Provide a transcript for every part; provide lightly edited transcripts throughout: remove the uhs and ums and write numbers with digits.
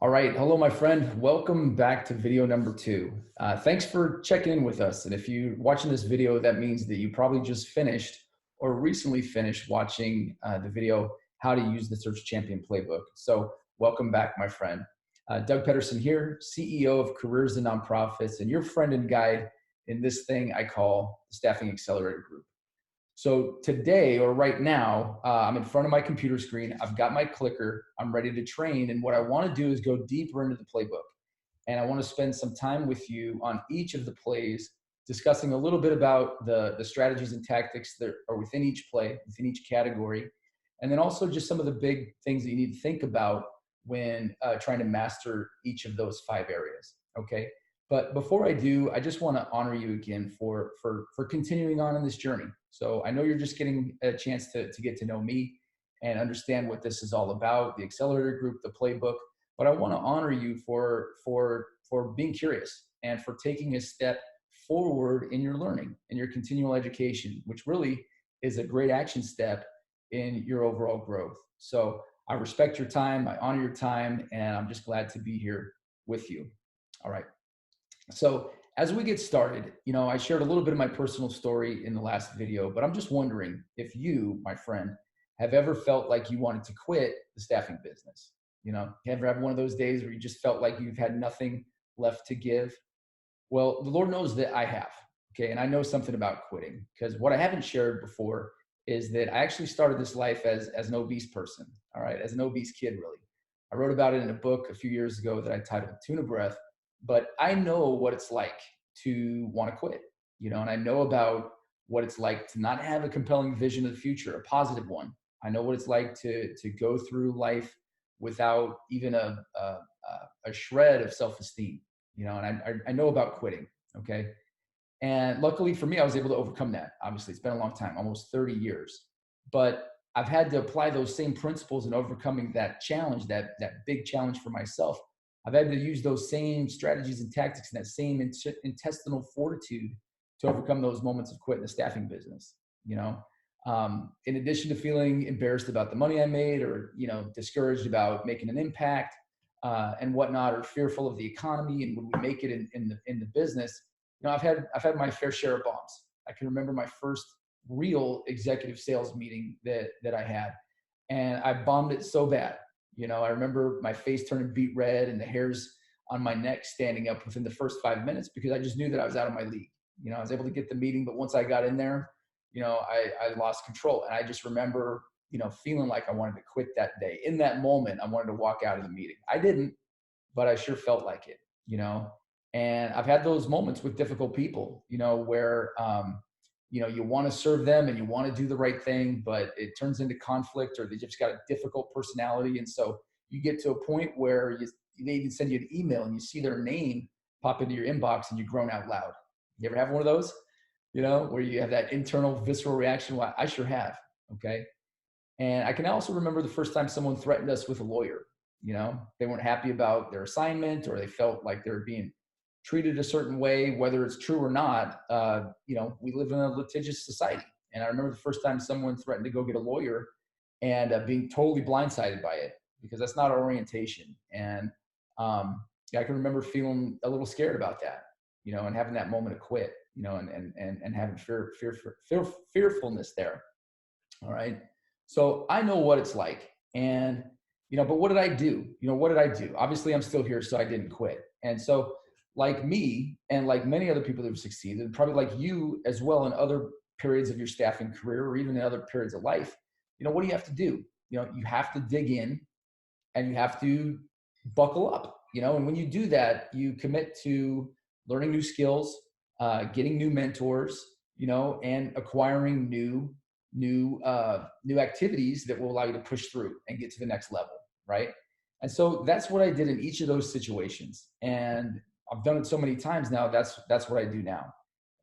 All right. Hello, my friend. Welcome back to video number two. Thanks for checking in with us. And if you're watching this video, that means that you probably just finished or recently finished watching the video, How to Use the Search Champion Playbook. So welcome back, my friend. Doug Pedersen here, CEO of Careers and Nonprofits, and your friend and guide in this thing I call the Staffing Accelerator Group. So today or right now, I'm in front of my computer screen. I've got my clicker. I'm ready to train. And what I want to do is go deeper into the playbook. And I want to spend some time with you on each of the plays, discussing a little bit about the strategies and tactics that are within each play, within each category. And then also just some of the big things that you need to think about when trying to master each of those five areas. Okay. But before I do, I just want to honor you again for continuing on in this journey. So I know you're just getting a chance to get to know me and understand what this is all about, the accelerator group, the playbook. But I want to honor you for being curious and for taking a step forward in your learning, in your continual education, which really is a great action step in your overall growth. So I respect your time, I honor your time, and I'm just glad to be here with you. All right. So as we get started, I shared a little bit of my personal story in the last video, but I'm just wondering if you, my friend, have ever felt like you wanted to quit the staffing business. You ever have one of those days where you just felt like you've had nothing left to give? Well, the Lord knows that I have. Okay. And I know something about quitting, because what I haven't shared before is that I actually started this life as an obese person. All right. As an obese kid, really. I wrote about it in a book a few years ago that I titled Tuna Breath, but I know what it's like to want to quit, and I know about what it's like to not have a compelling vision of the future, a positive one. I know what it's like to go through life without even a shred of self-esteem, and I know about quitting. Okay. And luckily for me, I was able to overcome that. Obviously, it's been a long time, almost 30 years. But I've had to apply those same principles in overcoming that challenge, that big challenge for myself. I've had to use those same strategies and tactics and that same intestinal fortitude to overcome those moments of quitting the staffing business. In addition to feeling embarrassed about the money I made, or discouraged about making an impact and whatnot, or fearful of the economy and would we make it in the business. I've had my fair share of bombs. I can remember my first real executive sales meeting that I had, and I bombed it so bad. I remember my face turning beet red and the hairs on my neck standing up within the first 5 minutes, because I just knew that I was out of my league. I was able to get the meeting, but once I got in there, I lost control. And I just remember, feeling like I wanted to quit that day. In that moment, I wanted to walk out of the meeting. I didn't, but I sure felt like it. And I've had those moments with difficult people, where, you want to serve them and you want to do the right thing, but it turns into conflict, or they just got a difficult personality. And so you get to a point where they even send you an email and you see their name pop into your inbox and you groan out loud. You ever have one of those, where you have that internal visceral reaction? Well, I sure have. Okay. And I can also remember the first time someone threatened us with a lawyer. They weren't happy about their assignment, or they felt like they were being treated a certain way, whether it's true or not. We live in a litigious society. And I remember the first time someone threatened to go get a lawyer, and being totally blindsided by it, because that's not our orientation. And I can remember feeling a little scared about that, and having that moment of quit, and having fearfulness there. All right. So I know what it's like. And, but what did I do? What did I do? Obviously, I'm still here, so I didn't quit. And so, like me, and like many other people that have succeeded, and probably like you as well in other periods of your staffing career, or even in other periods of life, what do you have to do? You have to dig in, and you have to buckle up, and when you do that, you commit to learning new skills, getting new mentors, and acquiring new activities that will allow you to push through and get to the next level, right? And so that's what I did in each of those situations, and I've done it so many times now. That's what I do now,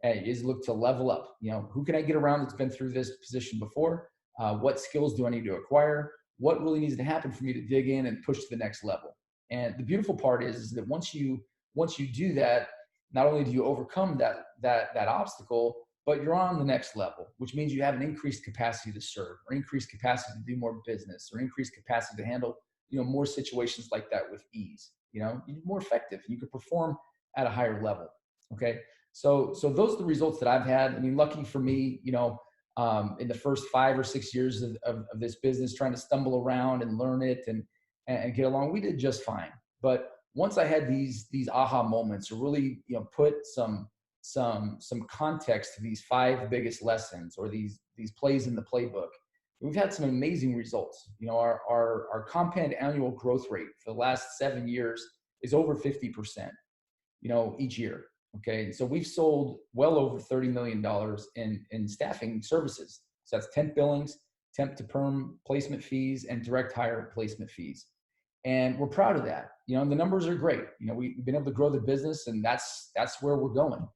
is look to level up. Who can I get around that's been through this position before? What skills do I need to acquire? What really needs to happen for me to dig in and push to the next level? And the beautiful part is that once you do that, not only do you overcome that obstacle, but you're on the next level, which means you have an increased capacity to serve, or increased capacity to do more business, or increased capacity to handle more situations like that with ease. You're more effective. You can perform at a higher level. Okay. So those are the results that I've had. I mean, lucky for me, in the first 5 or 6 years of this business, trying to stumble around and learn it and get along, we did just fine. But once I had these aha moments, or really, put some context to these 5 biggest lessons, or these plays in the playbook, we've had some amazing results. Our compound annual growth rate for the last 7 years is over 50%, each year. Okay. So we've sold well over $30 million in staffing services. So that's temp billings, temp to perm placement fees, and direct hire placement fees. And we're proud of that. The numbers are great. We've been able to grow the business, and that's where we're going.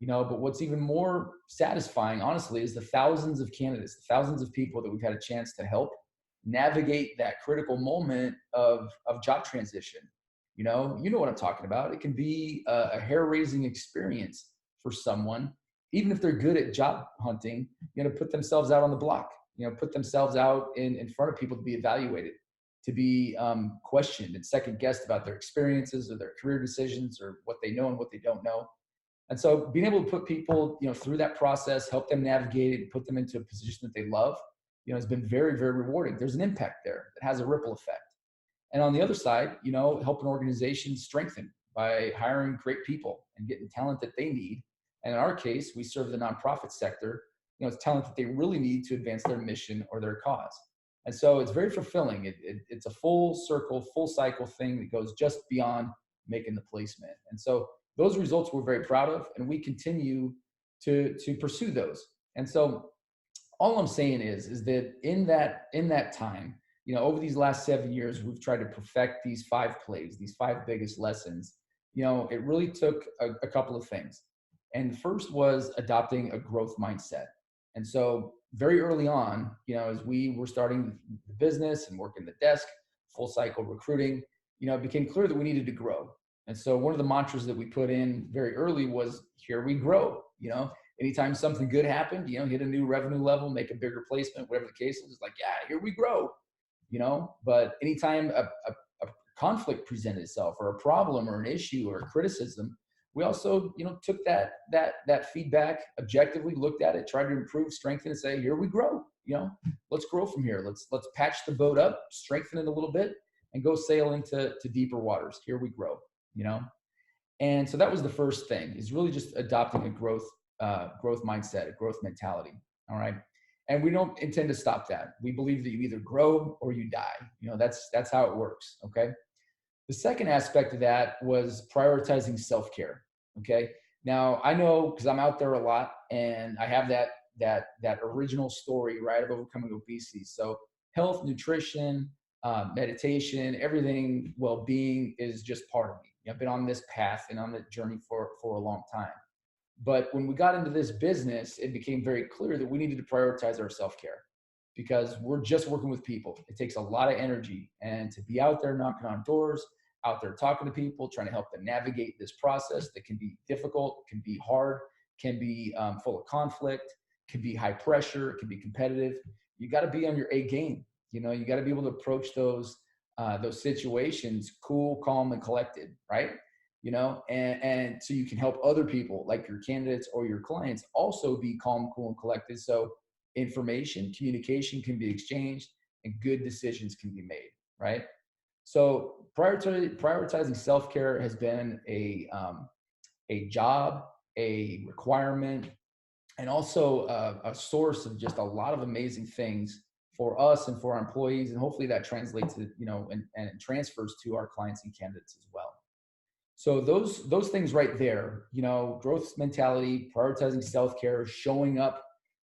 But what's even more satisfying, honestly, is the thousands of candidates, the thousands of people that we've had a chance to help navigate that critical moment of job transition. You know what I'm talking about. It can be a hair-raising experience for someone, even if they're good at job hunting, put themselves out on the block, put themselves out in front of people to be evaluated, to be questioned and second guessed about their experiences or their career decisions or what they know and what they don't know. And so being able to put people, through that process, help them navigate it, put them into a position that they love, has been very, very rewarding. There's an impact there that has a ripple effect. And on the other side, helping organizations strengthen by hiring great people and getting talent that they need. And in our case, we serve the nonprofit sector. It's talent that they really need to advance their mission or their cause. And so it's very fulfilling. It's a full circle, full cycle thing that goes just beyond making the placement. And so those results we're very proud of, and we continue to pursue those. And so all I'm saying is that in that time, over these last 7 years, we've tried to perfect these 5 plays, these 5 biggest lessons. It really took a couple of things. And the first was adopting a growth mindset. And so very early on, as we were starting the business and working the desk, full cycle recruiting, it became clear that we needed to grow. And so one of the mantras that we put in very early was, here we grow. Anytime something good happened, hit a new revenue level, make a bigger placement, whatever the case is, like, yeah, here we grow. But anytime a conflict presented itself, or a problem or an issue or a criticism, we also, took that feedback objectively, looked at it, tried to improve, strengthen, and say, here we grow. Let's grow from here. Let's patch the boat up, strengthen it a little bit, and go sail into deeper waters. Here we grow. And so that was the first thing, is really just adopting a growth mindset, a growth mentality. All right. And we don't intend to stop that. We believe that you either grow or you die. That's how it works. Okay. The second aspect of that was prioritizing self-care. Okay. Now I know, because I'm out there a lot, and I have that original story, right, of overcoming obesity. So health, nutrition, meditation, everything, well-being is just part of me. I've been on this path and on that journey for a long time. But when we got into this business, it became very clear that we needed to prioritize our self-care, because we're just working with people. It takes a lot of energy, and to be out there knocking on doors, out there talking to people, trying to help them navigate this process that can be difficult, can be hard, can be full of conflict, can be high pressure, can be competitive. You got to be on your A game. You got to be able to approach those situations cool, calm, and collected, right? And so you can help other people, like your candidates or your clients, also be calm, cool, and collected. So information, communication can be exchanged, and good decisions can be made, right? So prioritizing self-care has been a job, a requirement, and also a source of just a lot of amazing things for us and for our employees. And hopefully that translates to, and transfers to our clients and candidates as well. So those things right there, growth mentality, prioritizing self-care, showing up,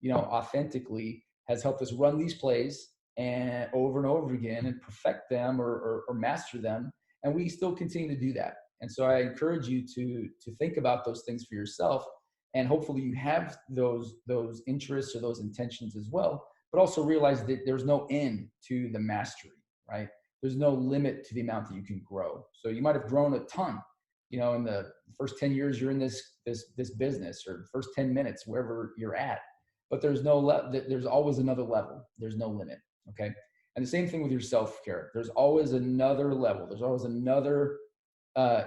authentically, has helped us run these plays and over again and perfect them or master them. And we still continue to do that. And so I encourage you to think about those things for yourself, and hopefully you have those interests or those intentions as well, but also realize that there's no end to the mastery, right? There's no limit to the amount that you can grow. So you might have grown a ton, in the first 10 years you're in this business, or the first 10 minutes, wherever you're at, but there's always another level. There's no limit. Okay. And the same thing with your self-care. There's always another level. There's always another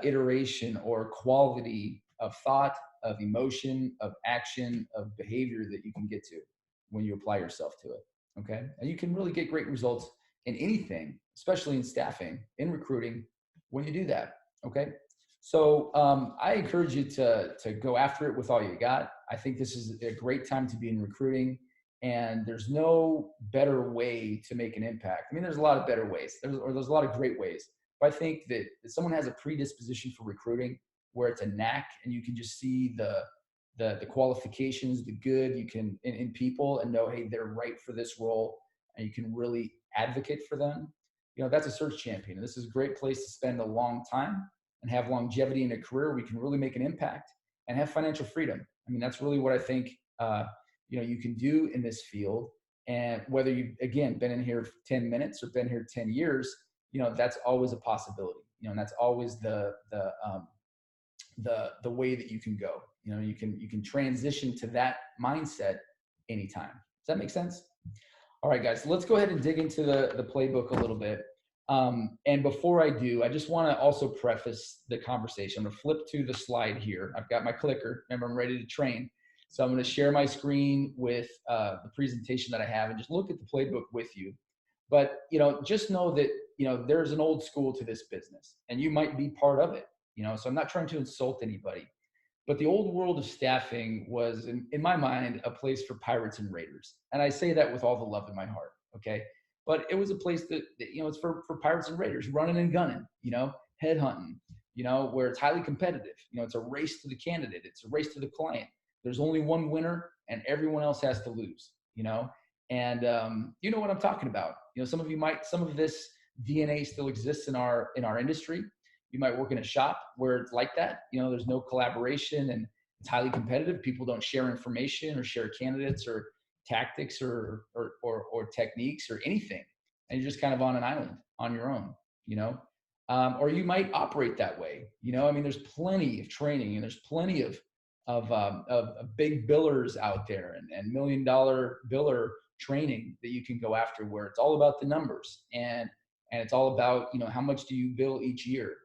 iteration or quality of thought, of emotion, of action, of behavior that you can get to when you apply yourself to it. Okay. And you can really get great results in anything, especially in staffing, in recruiting, when you do that. Okay. So I encourage you to go after it with all you got. I think this is a great time to be in recruiting, and there's no better way to make an impact. I mean, there's a lot of better ways. There's a lot of great ways. But I think that someone has a predisposition for recruiting, where it's a knack, and you can just see the qualifications, the good you can in people, and know, hey, they're right for this role, and you can really advocate for them. You know, that's a search champion. And this is a great place to spend a long time and have longevity in a career. We can really make an impact and have financial freedom. I mean, that's really what I think you can do in this field. And whether you've, again, been in here 10 minutes or been here 10 years, that's always a possibility. And that's always the way that you can go. You can transition to that mindset anytime. Does that make sense? All right, guys, let's go ahead and dig into the playbook a little bit. And before I do, I just want to also preface the conversation. I'm going to flip to the slide here. I've got my clicker. Remember, I'm ready to train. So I'm going to share my screen with the presentation that I have and just look at the playbook with you. But, just know that, there's an old school to this business, and you might be part of it. So I'm not trying to insult anybody. But the old world of staffing was, in my mind, a place for pirates and raiders. And I say that with all the love in my heart, okay? But it was a place that it's for pirates and raiders, running and gunning, headhunting, where it's highly competitive. It's a race to the candidate. It's a race to the client. There's only one winner, and everyone else has to lose, And you know what I'm talking about. Some of this DNA still exists in our industry. You might work in a shop where it's like that. There's no collaboration and it's highly competitive. People don't share information or share candidates or tactics or techniques or anything. And you're just kind of on an island on your own, or you might operate that way. There's plenty of training, and there's plenty of big billers out there and $1 million biller training that you can go after, where it's all about the numbers and it's all about, how much do you bill each year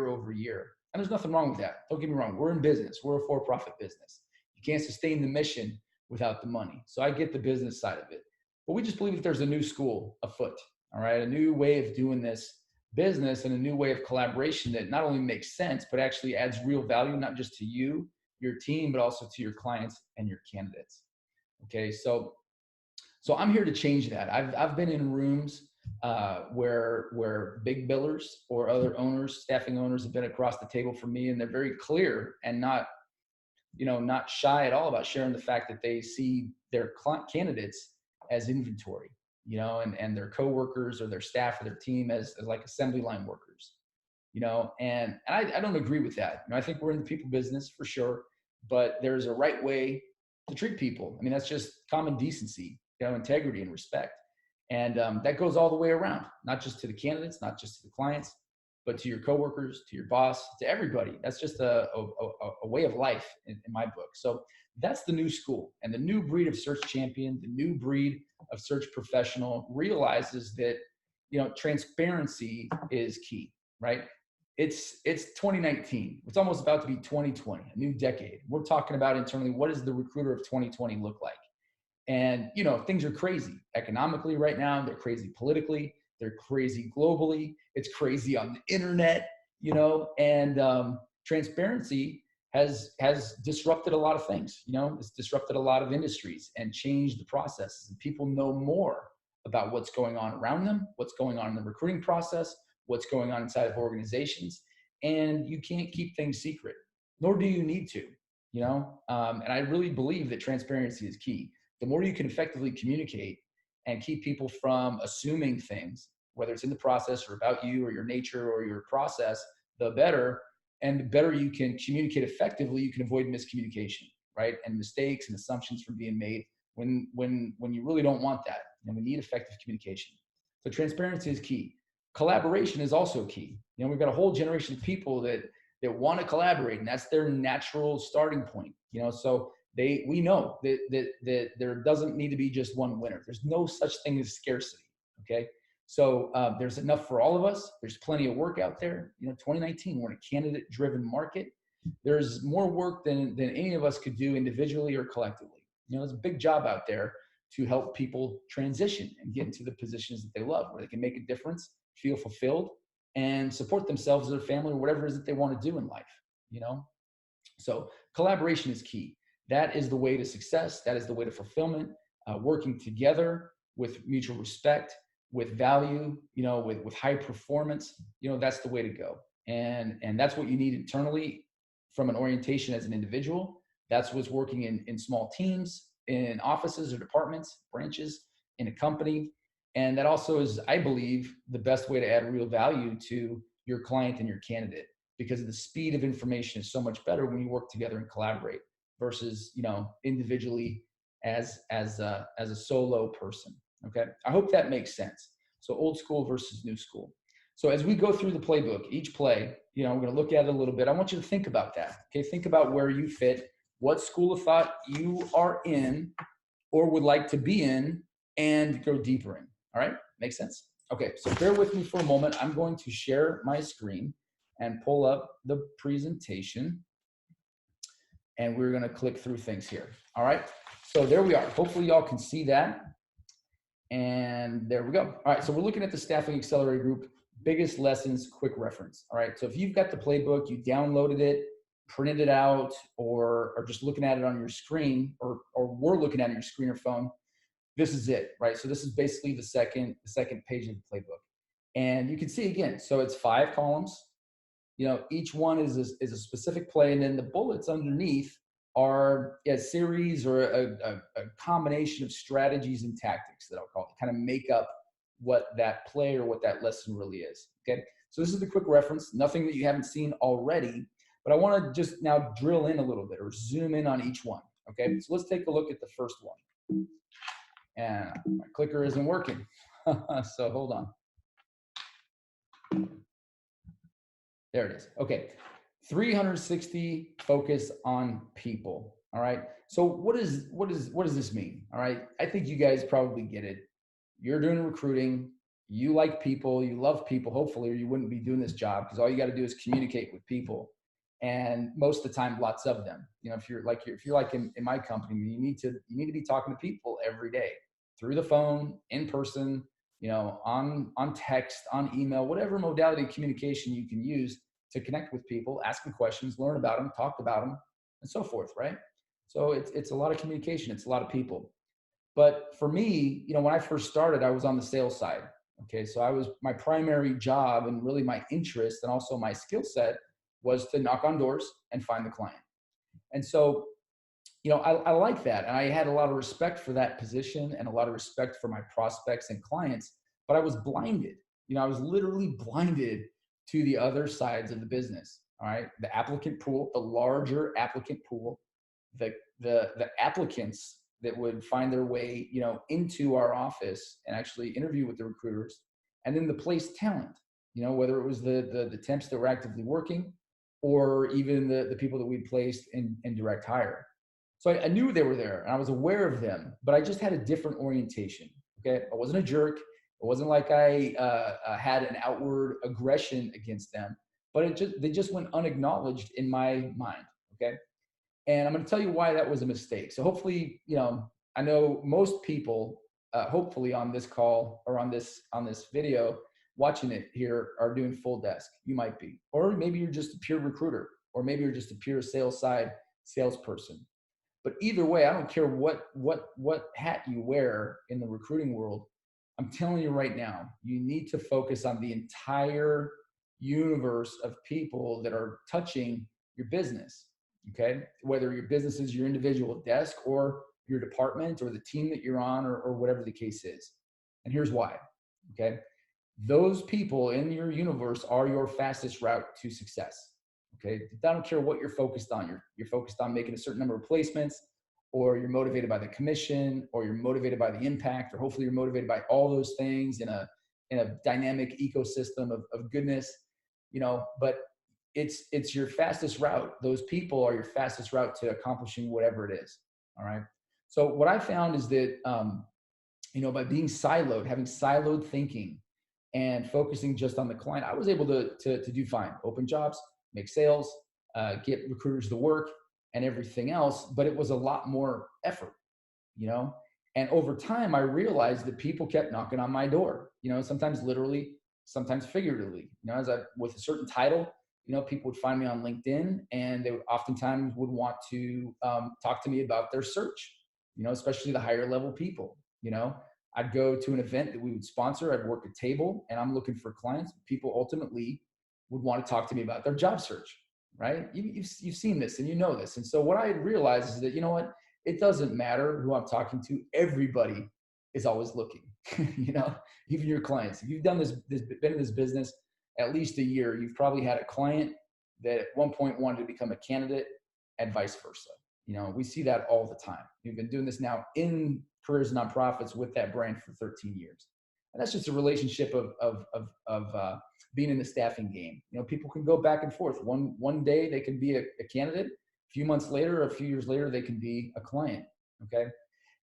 over year. And there's nothing wrong with that. Don't get me wrong. We're in business. We're a for-profit business. You can't sustain the mission without the money. So I get the business side of it. But we just believe that there's a new school afoot, all right? A new way of doing this business and a new way of collaboration that not only makes sense, but actually adds real value, not just to you, your team, but also to your clients and your candidates. Okay, so I'm here to change that. I've been in rooms where big billers or other owners, staffing owners, have been across the table from me, and they're very clear and not shy at all about sharing the fact that they see their candidates as inventory, and their coworkers or their staff or their team as like assembly line workers, and I don't agree with that. I think we're in the people business for sure, but there's a right way to treat people. That's just common decency, integrity and respect. And that goes all the way around, not just to the candidates, not just to the clients, but to your coworkers, to your boss, to everybody. That's just a way of life in my book. So that's the new school, and the new breed of search champion, the new breed of search professional realizes that, transparency is key, right? It's 2019. It's almost about to be 2020, a new decade. We're talking about internally, what does the recruiter of 2020 look like? And, things are crazy economically right now. They're crazy politically. They're crazy globally. It's crazy on the internet, and transparency has disrupted a lot of things. It's disrupted a lot of industries and changed the processes. And people know more about what's going on around them, what's going on in the recruiting process, what's going on inside of organizations. And you can't keep things secret, nor do you need to, and I really believe that transparency is key. The more you can effectively communicate and keep people from assuming things, whether it's in the process or about you or your nature or your process, the better. And the better you can communicate effectively, you can avoid miscommunication, right? And mistakes and assumptions from being made when you really don't want that. And we need effective communication. So transparency is key. Collaboration is also key. We've got a whole generation of people that want to collaborate, and that's their natural starting point. So we know that there doesn't need to be just one winner. There's no such thing as scarcity. Okay. So there's enough for all of us. There's plenty of work out there. 2019, we're in a candidate-driven market. There's more work than any of us could do individually or collectively. There's a big job out there to help people transition and get into the positions that they love, where they can make a difference, feel fulfilled, and support themselves, their family, or whatever it is that they want to do in life. So collaboration is key. That is the way to success. That is the way to fulfillment. Working together with mutual respect, with value, with high performance, that's the way to go. And that's what you need internally from an orientation as an individual. That's what's working in small teams, in offices or departments, branches, in a company. And that also is, I believe, the best way to add real value to your client and your candidate, because the speed of information is so much better when you work together and collaborate versus, individually as a solo person. Okay. I hope that makes sense. So old school versus new school. So as we go through the playbook, each play, we're going to look at it a little bit. I want you to think about that. Okay. Think about where you fit, what school of thought you are in or would like to be in, and go deeper in. All right. Makes sense? Okay. So bear with me for a moment. I'm going to share my screen and pull up the presentation. And we're going to click through things here. All right. So there we are. Hopefully y'all can see that. And there we go. All right. So we're looking at the Staffing Accelerator Group, biggest lessons, quick reference. All right. So if you've got the playbook, you downloaded it, printed it out, or just looking at it on your screen, or we're looking at it on your screen or phone, this is it, right? So this is basically the second page of the playbook. And you can see again, so it's 5 columns. Each one is a specific play, and then the bullets underneath are a series or a combination of strategies and tactics that I'll call it, kind of make up what that play or what that lesson really is. Okay. So this is the quick reference, nothing that you haven't seen already, but I want to just now drill in a little bit or zoom in on each one. Okay. So let's take a look at the first one. And my clicker isn't working. So hold on. There it is. Okay. 360 focus on people. All right. So what does this mean? All right. I think you guys probably get it. You're doing recruiting. You like people. You love people, hopefully, or you wouldn't be doing this job, because all you got to do is communicate with people. And most of the time, lots of them. If you're like in my company, you need to be talking to people every day through the phone, in person, on text, on email, whatever modality of communication you can use to connect with people, ask them questions, learn about them, talk about them, and so forth, right? So it's a lot of communication. It's a lot of people. But for me, when I first started, I was on the sales side. Okay. So my primary job and really my interest and also my skill set was to knock on doors and find the client. And so, I like that. And I had a lot of respect for that position and a lot of respect for my prospects and clients, but I was blinded. I was literally blinded to the other sides of the business. All right. The applicant pool, the larger applicant pool, the applicants that would find their way, into our office and actually interview with the recruiters, and then the place talent, whether it was the temps that were actively working, or even the people that we placed in direct hire. So I knew they were there and I was aware of them, but I just had a different orientation. Okay. I wasn't a jerk. It wasn't like I had an outward aggression against them, but they just went unacknowledged in my mind. Okay. And I'm going to tell you why that was a mistake. So hopefully, I know most people, hopefully on this call or on this video, watching it here, are doing full desk. You might be, or maybe you're just a pure recruiter, or maybe you're just a pure sales side salesperson. But either way, I don't care what hat you wear in the recruiting world. I'm telling you right now, you need to focus on the entire universe of people that are touching your business. Okay. Whether your business is your individual desk or your department or the team that you're on, or whatever the case is. And here's why. Okay. Those people in your universe are your fastest route to success. Okay. I don't care what you're focused on. You're focused on making a certain number of placements, or you're motivated by the commission, or you're motivated by the impact, or hopefully you're motivated by all those things in a dynamic ecosystem of goodness, but it's your fastest route. Those people are your fastest route to accomplishing whatever it is. All right. So what I found is that, by being siloed, having siloed thinking, and focusing just on the client, I was able to do fine, open jobs, make sales, get recruiters to work and everything else. But it was a lot more effort, you know? And over time, I realized that people kept knocking on my door, sometimes literally, sometimes figuratively, as I, with a certain title, people would find me on LinkedIn and they oftentimes would want to talk to me about their search, especially the higher level people, I'd go to an event that we would sponsor. I'd work a table and I'm looking for clients. People ultimately would want to talk to me about their job search, right? You've seen this and you know this. And so what I realized is that, what, it doesn't matter who I'm talking to. Everybody is always looking, even your clients. If you've done been in this business at least a year, you've probably had a client that at one point wanted to become a candidate and vice versa. We see that all the time. We've been doing this now in Careers Nonprofits with that brand for 13 years. And that's just a relationship of being in the staffing game. People can go back and forth. One day they can be a candidate. A few months later, a few years later, they can be a client. Okay.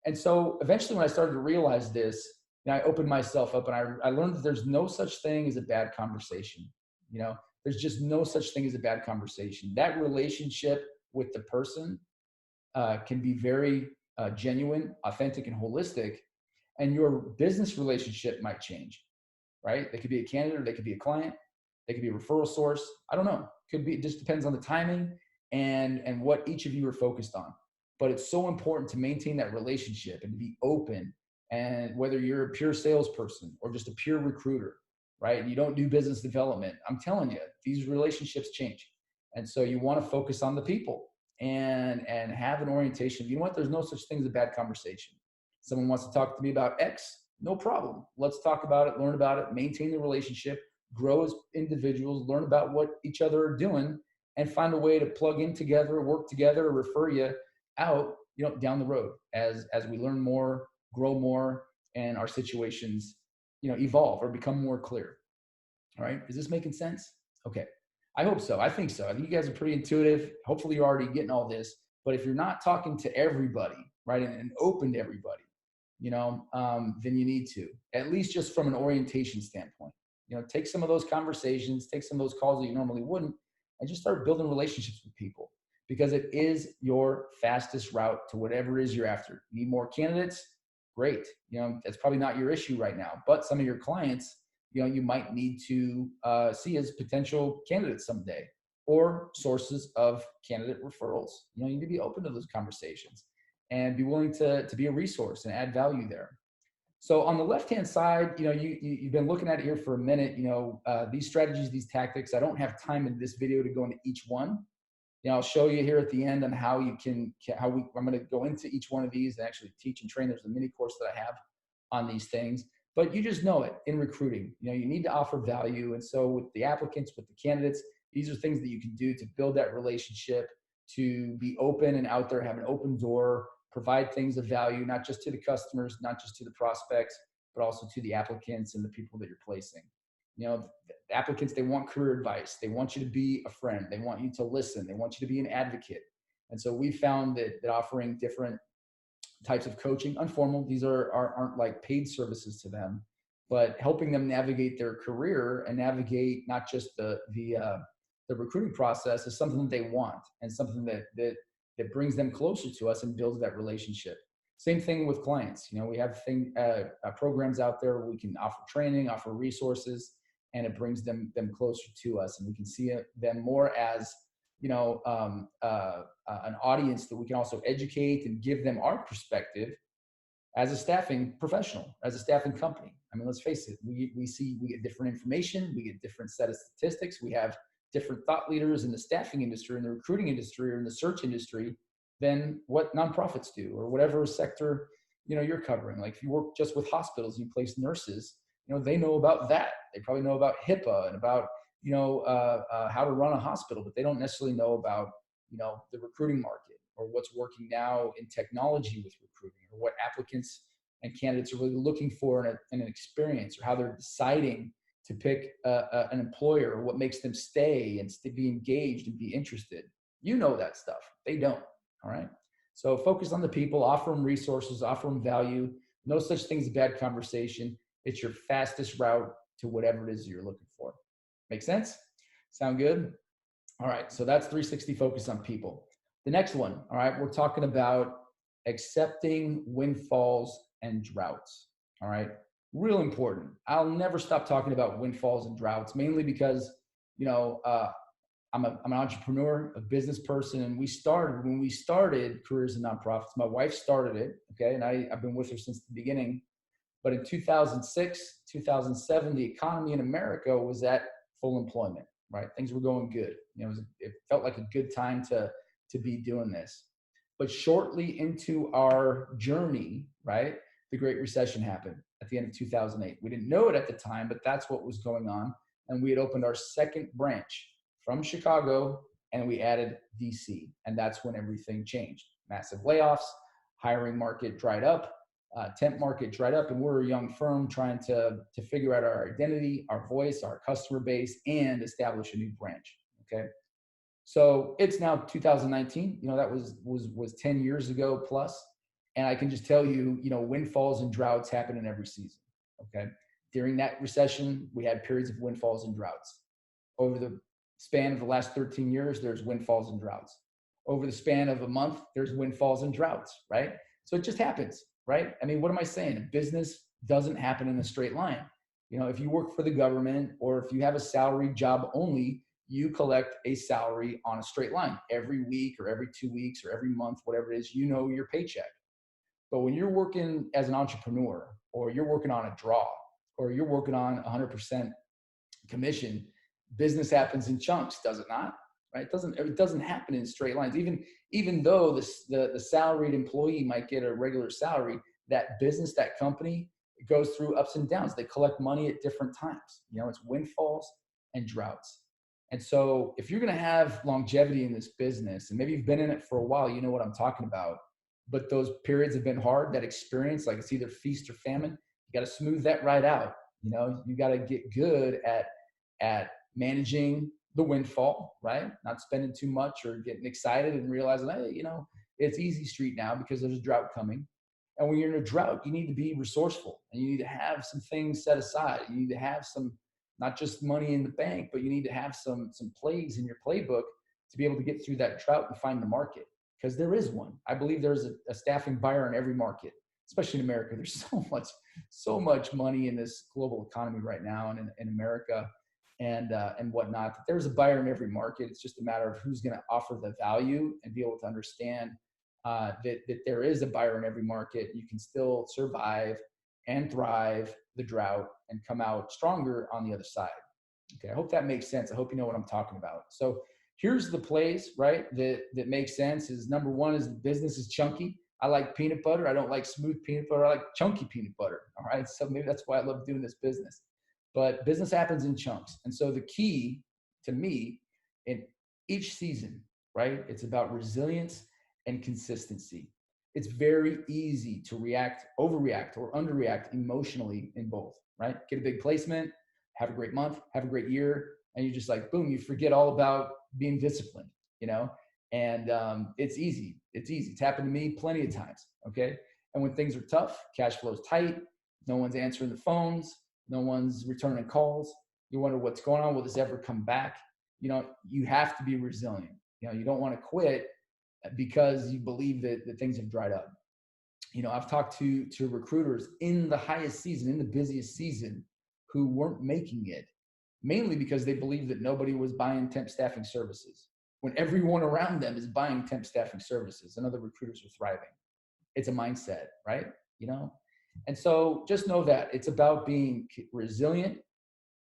And so eventually when I started to realize this, I opened myself up and I learned that there's no such thing as a bad conversation. There's just no such thing as a bad conversation. That relationship with the person can be very genuine, authentic, and holistic. And your business relationship might change, right? They could be a candidate or they could be a client. They could be a referral source. I don't know. Could be, it just depends on the timing and what each of you are focused on. But it's so important to maintain that relationship and to be open. And whether you're a pure salesperson or just a pure recruiter, right? And you don't do business development, I'm telling you, these relationships change. And so you want to focus on the people and have an orientation. You know what? There's no such thing as a bad conversation. Someone wants to talk to me about X, no problem. Let's talk about it, learn about it, maintain the relationship, grow as individuals, learn about what each other are doing, and find a way to plug in together, work together, refer you out, down the road as we learn more, grow more, and our situations, evolve or become more clear. All right. Is this making sense? Okay. I hope so. I think so. I think you guys are pretty intuitive. Hopefully you're already getting all this, but if you're not talking to everybody, right, and open to everybody, then you need to, at least just from an orientation standpoint, take some of those conversations, take some of those calls that you normally wouldn't, and just start building relationships with people, because it is your fastest route to whatever it is you're after. You need more candidates? Great. That's probably not your issue right now, but some of your clients, you might need to see as potential candidates someday, or sources of candidate referrals. You need to be open to those conversations and be willing to be a resource and add value there. So on the left-hand side, you've been looking at it here for a minute, these strategies, these tactics. I don't have time in this video to go into each one. I'll show you here at the end on how I'm going to go into each one of these and actually teach and train. There's a mini course that I have on these things, but you just know it in recruiting, you need to offer value. And so with the applicants, with the candidates, these are things that you can do to build that relationship, to be open and out there, have an open door, provide things of value, not just to the customers, not just to the prospects, but also to the applicants and the people that you're placing. The applicants, they want career advice. They want you to be a friend. They want you to listen. They want you to be an advocate. And so we found that offering different types of coaching, informal, these aren't like paid services to them, but helping them navigate their career and navigate not just the recruiting process is something that they want, and something that brings them closer to us and builds that relationship. Same thing with clients. We have programs out there where we can offer training, offer resources, and it brings them closer to us, and we can see them more as an audience that we can also educate and give them our perspective as a staffing professional, as a staffing company. I mean, let's face it, we get different information, we get different set of statistics, we have different thought leaders in the staffing industry, in the recruiting industry, or in the search industry than what nonprofits do, or whatever sector you're covering. Like if you work just with hospitals, you place nurses, they know about that. They probably know about HIPAA and about how to run a hospital, but they don't necessarily know about the recruiting market, or what's working now in technology with recruiting, or what applicants and candidates are really looking for in an experience, or how they're deciding to pick an employer, or what makes them stay and be engaged and be interested. That stuff. They don't. All right. So focus on the people, offer them resources, offer them value. No such thing as a bad conversation. It's your fastest route to whatever it is you're looking for. Make sense? Sound good? All right, so that's 360 focus on people. The next one, all right, we're talking about accepting windfalls and droughts. All right, real important. I'll never stop talking about windfalls and droughts, mainly because, you know, I'm an entrepreneur, a business person, and when we started Careers in Nonprofits, my wife started it, okay, and I've been with her since the beginning. But in 2006, 2007, the economy in America was at full employment, right? Things were going good. You know, it felt like a good time to be doing this. But shortly into our journey, right, the Great Recession happened at the end of 2008. We didn't know it at the time, but that's what was going on. And we had opened our second branch from Chicago, and we added DC. And that's when everything changed. Massive layoffs, hiring market dried up, temp market dried up, and we're a young firm trying to figure out our identity, our voice, our customer base, and establish a new branch. Okay, so it's now 2019. You know, that was 10 years ago plus, and I can just tell you, you know, windfalls and droughts happen in every season. Okay, during that recession, we had periods of windfalls and droughts. Over the span of the last 13 years, there's windfalls and droughts. Over the span of a month, there's windfalls and droughts, right? So it just happens, right? I mean, what am I saying? Business doesn't happen in a straight line. You know, if you work for the government or if you have a salary job only, you collect a salary on a straight line every week or every 2 weeks or every month, whatever it is, you know your paycheck. But when you're working as an entrepreneur or you're working on a draw or you're working on 100% commission, business happens in chunks, does it not? Right? It doesn't happen in straight lines. Even though the salaried employee might get a regular salary, that business, that company, it goes through ups and downs. They collect money at different times. You know, it's windfalls and droughts. And so if you're going to have longevity in this business, and maybe you've been in it for a while, you know what I'm talking about, but those periods have been hard, that experience, like it's either feast or famine, you got to smooth that right out. You know, you got to get good at managing the windfall, right? Not spending too much or getting excited and realizing, hey, you know, it's easy street now because there's a drought coming. And when you're in a drought, you need to be resourceful and you need to have some things set aside. You need to have some, not just money in the bank, but you need to have some plays in your playbook to be able to get through that drought and find the market, because there is one. I believe there's a staffing buyer in every market, especially in America. There's so much money in this global economy right now and in America and whatnot. There's a buyer in every market. It's just a matter of who's going to offer the value and be able to understand that there is a buyer in every market. You can still survive and thrive the drought and come out stronger on the other side. Okay, I hope that makes sense. I hope you know what I'm talking about. So here's the plays, right, that makes sense. Is number one is the business is chunky. I like peanut butter. I don't like smooth peanut butter. I like chunky peanut butter. All right, so maybe that's why I love doing this business. But business happens in chunks. And so the key to me in each season, right, it's about resilience and consistency. It's very easy to react, overreact, or underreact emotionally in both, right? Get a big placement, have a great month, have a great year, and you're just like, boom, you forget all about being disciplined, you know? And it's easy. It's easy. It's happened to me plenty of times, okay? And when things are tough, cash flow's tight, no one's answering the phones, no one's returning calls. You wonder what's going on. Will this ever come back? You know, you have to be resilient. You know, you don't want to quit because you believe that things have dried up. You know, I've talked to recruiters in the highest season, in the busiest season, who weren't making it, mainly because they believed that nobody was buying temp staffing services when everyone around them is buying temp staffing services and other recruiters are thriving. It's a mindset, right? You know, and so just know that it's about being resilient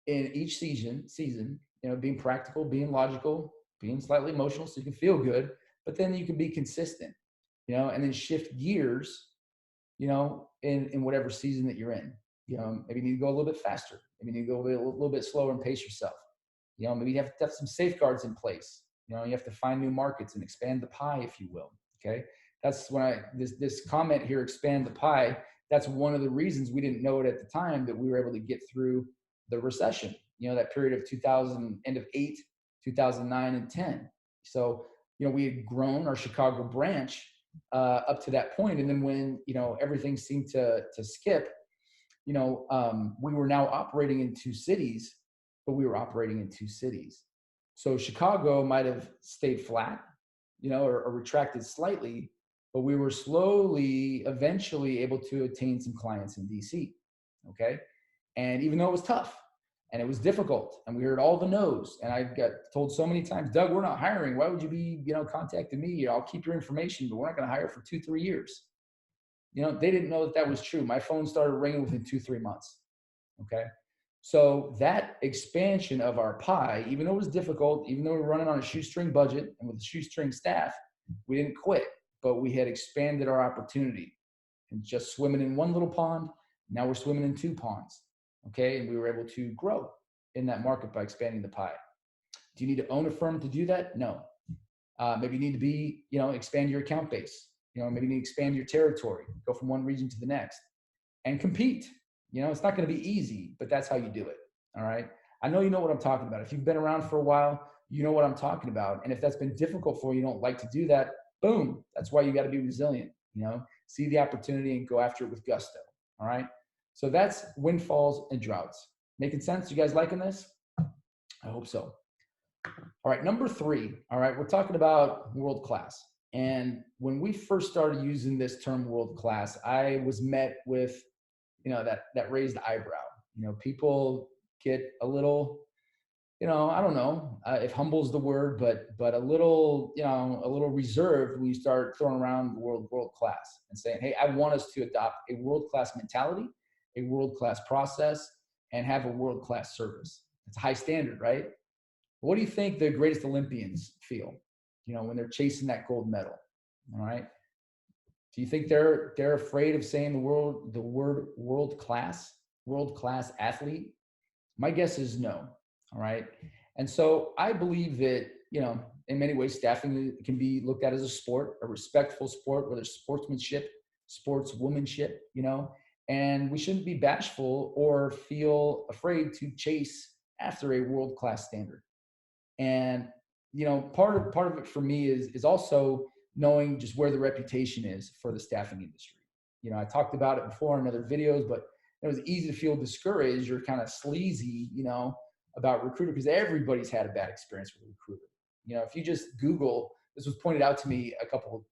in each season, you know, being practical, being logical, being slightly emotional so you can feel good, but then you can be consistent, you know, and then shift gears, you know, in whatever season that you're in. You know, maybe you need to go a little bit faster. Maybe you need to go a little bit slower and pace yourself. You know, maybe you have to have some safeguards in place. You know, you have to find new markets and expand the pie, if you will. Okay. That's when this comment here, expand the pie, that's one of the reasons we didn't know it at the time that we were able to get through the recession, you know, that period of 2000, end of 8, 2009 and 10. So, you know, we had grown our Chicago branch up to that point. And then when, you know, everything seemed to skip, we were now operating in two cities, but we were operating in two cities. So Chicago might have stayed flat, or retracted slightly, but we were slowly, eventually able to attain some clients in DC. Okay. And even though it was tough and it was difficult and we heard all the no's, and I got told so many times, Doug, we're not hiring. Why would you be, contacting me? I'll keep your information, but we're not going to hire for 2-3 years. They didn't know that was true. My phone started ringing within 2-3 months. Okay. So that expansion of our pie, even though it was difficult, even though we were running on a shoestring budget and with a shoestring staff, we didn't quit, but we had expanded our opportunity. And just swimming in one little pond, now we're swimming in two ponds. Okay. And we were able to grow in that market by expanding the pie. Do you need to own a firm to do that? No. Maybe you need to expand your account base. Maybe you need to expand your territory, go from one region to the next, and compete. It's not going to be easy, but that's how you do it. All right. I know you know what I'm talking about. If you've been around for a while, you know what I'm talking about. And if that's been difficult for you, you don't like to do that, boom. That's why you got to be resilient. See the opportunity and go after it with gusto. All right. So that's windfalls and droughts. Making sense? You guys liking this? I hope so. All right. Number 3. All right. We're talking about world class. And when we first started using this term world class, I was met with that raised eyebrow. People get a little, I don't know if humble is the word, but a little reserved when you start throwing around the word world class and saying, hey, I want us to adopt a world class mentality, a world class process, and have a world class service. It's a high standard, right? What do you think the greatest Olympians feel, when they're chasing that gold medal? All right. Do you think they're afraid of saying the word world class athlete? My guess is no. All right. And so I believe that, in many ways, staffing can be looked at as a sport, a respectful sport, whether it's sportsmanship, sportswomanship, and we shouldn't be bashful or feel afraid to chase after a world-class standard. And, part of it for me is also knowing just where the reputation is for the staffing industry. I talked about it before in other videos, but it was easy to feel discouraged or kind of sleazy, about recruiter, because everybody's had a bad experience with a recruiter. If you just Google, this was pointed out to me a couple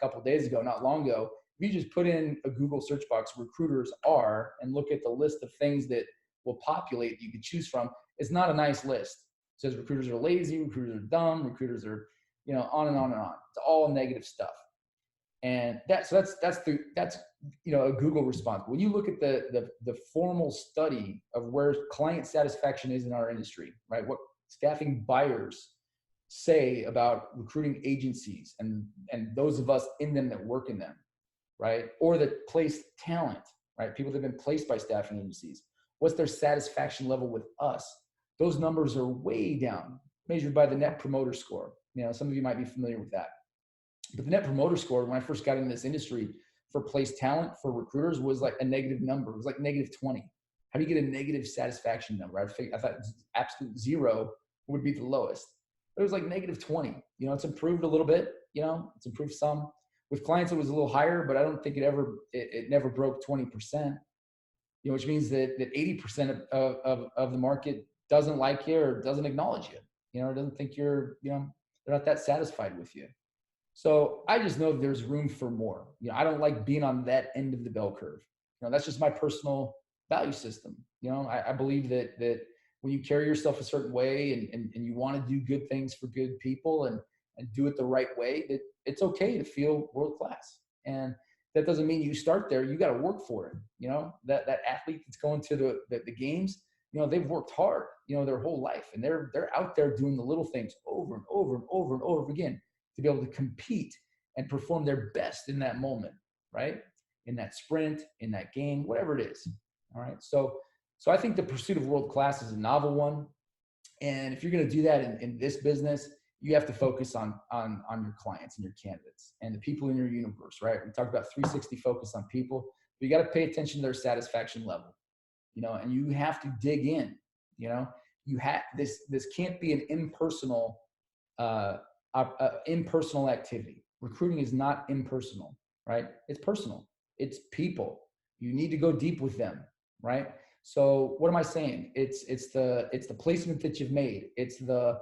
of days ago, not long ago. If you just put in a Google search box, recruiters are, and look at the list of things that will populate that you can choose from, it's not a nice list. It says recruiters are lazy, recruiters are dumb, recruiters are, on and on and on. It's all negative stuff. And that's a Google response. When you look at the formal study of where client satisfaction is in our industry, right? What staffing buyers say about recruiting agencies and those of us in them that work in them, right? Or that place talent, right? People that have been placed by staffing agencies. What's their satisfaction level with us? Those numbers are way down, measured by the Net Promoter Score. Some of you might be familiar with that. But the Net Promoter Score, when I first got into this industry for place talent for recruiters, was like a negative number. It was like -20. How do you get a negative satisfaction number? I thought absolute 0 would be the lowest. But it was like -20. It's improved a little bit. It's improved some. With clients, it was a little higher, but I don't think it never broke 20%. Which means that 80% of the market doesn't like you or doesn't acknowledge you. Or doesn't think they're not that satisfied with you. So I just know there's room for more. I don't like being on that end of the bell curve. That's just my personal value system. I believe that when you carry yourself a certain way and you want to do good things for good people and do it the right way, that it's okay to feel world class. And that doesn't mean you start there. You got to work for it. That athlete that's going to the games, they've worked hard, their whole life, and they're out there doing the little things over and over and over and over again to be able to compete and perform their best in that moment, right? In that sprint, in that game, whatever it is. All right. So I think the pursuit of world class is a novel one. And if you're going to do that in this business, you have to focus on your clients and your candidates and the people in your universe, right? We talked about 360 focus on people, but you got to pay attention to their satisfaction level, and you have to dig in, this can't be an impersonal activity. Recruiting is not impersonal, right? It's personal. It's people. You need to go deep with them. right? So what am I saying? It's the placement that you've made. It's the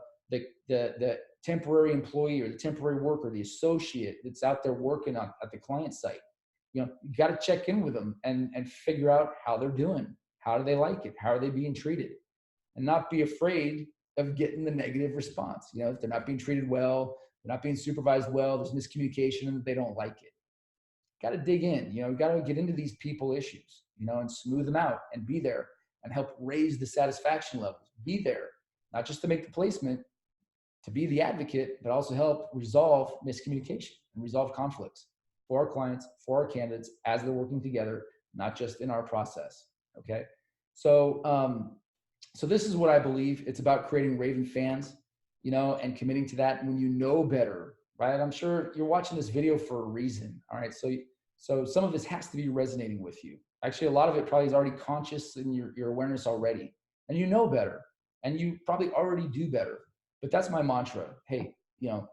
temporary employee or the temporary worker, the associate that's out there working at the client site. You got to check in with them and figure out how they're doing. How do they like it? How are they being treated? And not be afraid of getting the negative response. If they're not being treated well, they're not being supervised well, there's miscommunication and they don't like it. Got to dig in, got to get into these people issues, and smooth them out and be there and help raise the satisfaction levels. Be there, not just to make the placement, to be the advocate, but also help resolve miscommunication and resolve conflicts for our clients, for our candidates as they're working together, not just in our process. Okay. So this is what I believe. It's about creating raving fans, and committing to that when you know better, right? I'm sure you're watching this video for a reason. All right. So some of this has to be resonating with you. Actually, a lot of it probably is already conscious in your awareness already, and you know better, and you probably already do better. But that's my mantra. Hey,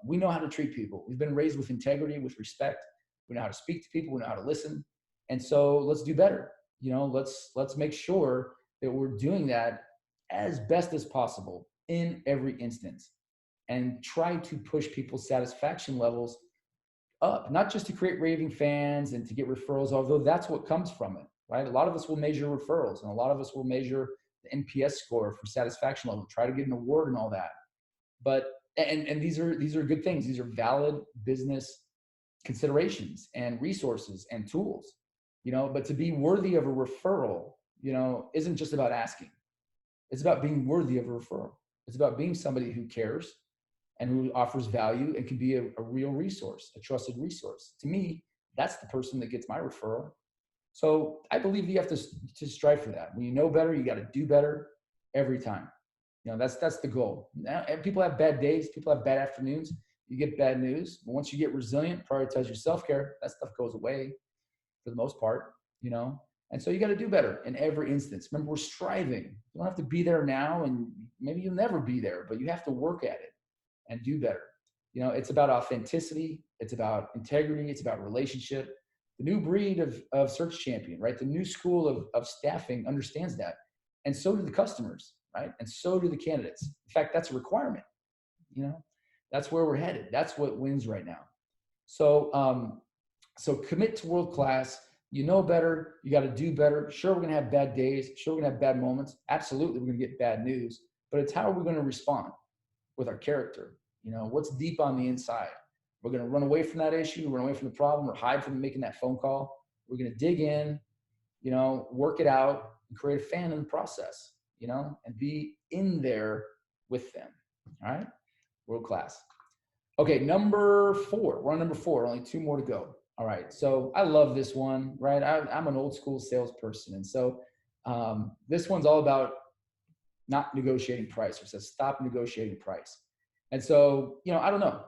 we know how to treat people. We've been raised with integrity, with respect. We know how to speak to people. We know how to listen. And so let's do better. Let's make sure that we're doing that as best as possible in every instance, and try to push people's satisfaction levels up, not just to create raving fans and to get referrals, although that's what comes from it, right? A lot of us will measure referrals, and a lot of us will measure the NPS score for satisfaction level, try to get an award and all that. But and these are good things. These are valid business considerations and resources and tools, but to be worthy of a referral, isn't just about asking. It's about being worthy of a referral. It's about being somebody who cares and who offers value and can be a real resource, a trusted resource. To me, that's the person that gets my referral. So I believe you have to strive for that. When you know better, you got to do better every time. That's the goal. Now, and people have bad days. People have bad afternoons. You get bad news. But once you get resilient, prioritize your self-care, that stuff goes away for the most part, And so you got to do better in every instance. Remember, we're striving. You don't have to be there now, and maybe you'll never be there, but you have to work at it and do better. It's about authenticity. It's about integrity. It's about relationship. The new breed of search champion, right? The new school of staffing understands that. And so do the customers, right? And so do the candidates. In fact, that's a requirement. That's where we're headed. That's what wins right now. So commit to world class. You know better. You got to do better. Sure, we're going to have bad days. Sure, we're going to have bad moments. Absolutely, we're going to get bad news. But it's how are we going to respond with our character? What's deep on the inside? We're going to run away from that issue, run away from the problem, or hide from making that phone call. We're going to dig in, work it out, and create a fan in the process, and be in there with them. All right. World class. Okay. Number 4. We're on number 4. Only 2 more to go. All right. So I love this one, right? I'm an old school salesperson. And so this one's all about not negotiating price, or says stop negotiating price. And so, I don't know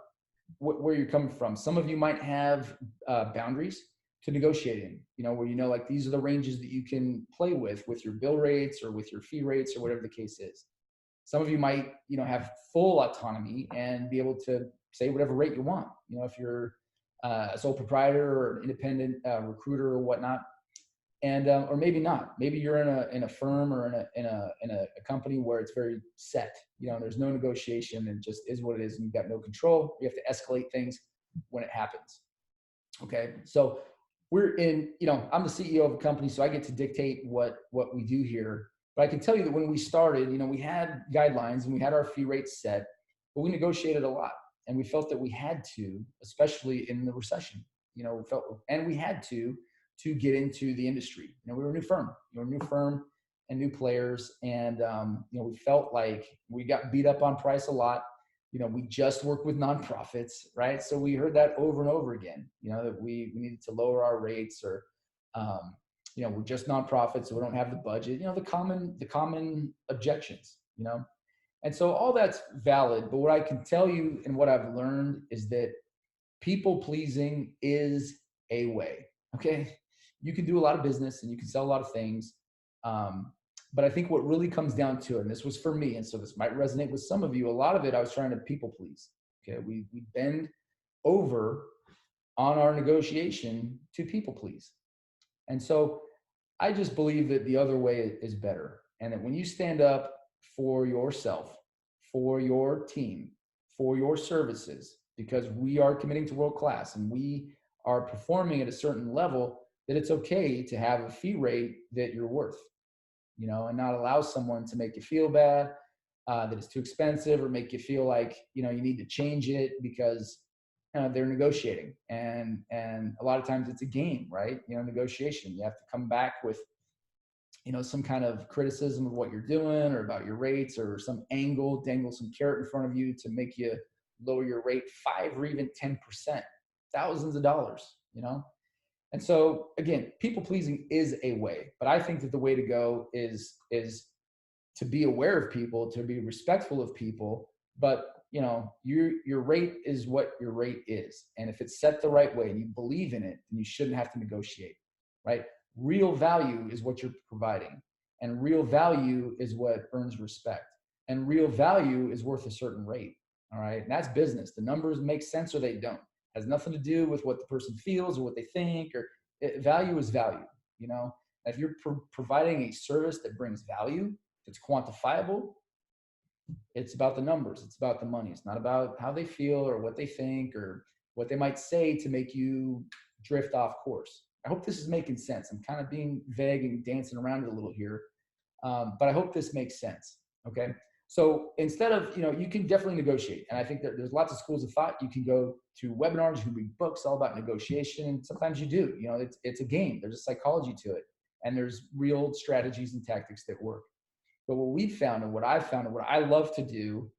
where you're coming from. Some of you might have boundaries to negotiating, where like these are the ranges that you can play with your bill rates or with your fee rates or whatever the case is. Some of you might, have full autonomy and be able to say whatever rate you want. If you're a sole proprietor or an independent recruiter or whatnot, and or maybe not. Maybe you're in a firm or in a company where it's very set. There's no negotiation and just is what it is, and you've got no control. You have to escalate things when it happens. Okay, so we're in. I'm the CEO of a company, so I get to dictate what we do here. But I can tell you that when we started, we had guidelines and we had our fee rates set, but we negotiated a lot, and we felt that we had to, especially in the recession. We had to get into the industry. We were a new firm, and new players. And, we felt like we got beat up on price a lot. We just work with nonprofits, right? So we heard that over and over again, that we needed to lower our rates, or, we're just nonprofits, so we don't have the budget, the common objections, And so all that's valid, but what I can tell you and what I've learned is that people pleasing is a way, okay? You can do a lot of business and you can sell a lot of things. But I think what really comes down to it, and this was for me, and so this might resonate with some of you, a lot of it, I was trying to people please. Okay. We bend over on our negotiation to people please. And so I just believe that the other way is better. And that when you stand up for yourself, for your team, for your services, because we are committing to world class and we are performing at a certain level, that it's okay to have a fee rate that you're worth, and not allow someone to make you feel bad, that it's too expensive, or make you feel like, you need to change it because they're negotiating. And a lot of times it's a game, right? Negotiation. You have to come back with some kind of criticism of what you're doing or about your rates, or some angle, dangle some carrot in front of you to make you lower your rate 5 or even 10%, thousands of dollars. And so again, people pleasing is a way, but I think that the way to go is to be aware of people, to be respectful of people, but your rate is what your rate is. And if it's set the right way and you believe in it, then you shouldn't have to negotiate, right? Real value is what you're providing, and real value is what earns respect, and real value is worth a certain rate. All right. And that's business. The numbers make sense or they don't. It has nothing to do with what the person feels or what they think, or value is value. If you're providing a service that brings value, that's quantifiable, it's about the numbers. It's about the money. It's not about how they feel or what they think or what they might say to make you drift off course. I hope this is making sense. I'm kind of being vague and dancing around it a little here, but I hope this makes sense. Okay. So instead of, you can definitely negotiate. And I think that there's lots of schools of thought. You can go to webinars, you can read books all about negotiation. And sometimes you do, it's a game. There's a psychology to it. And there's real strategies and tactics that work. But what we've found, and what I've found, and what I love to do,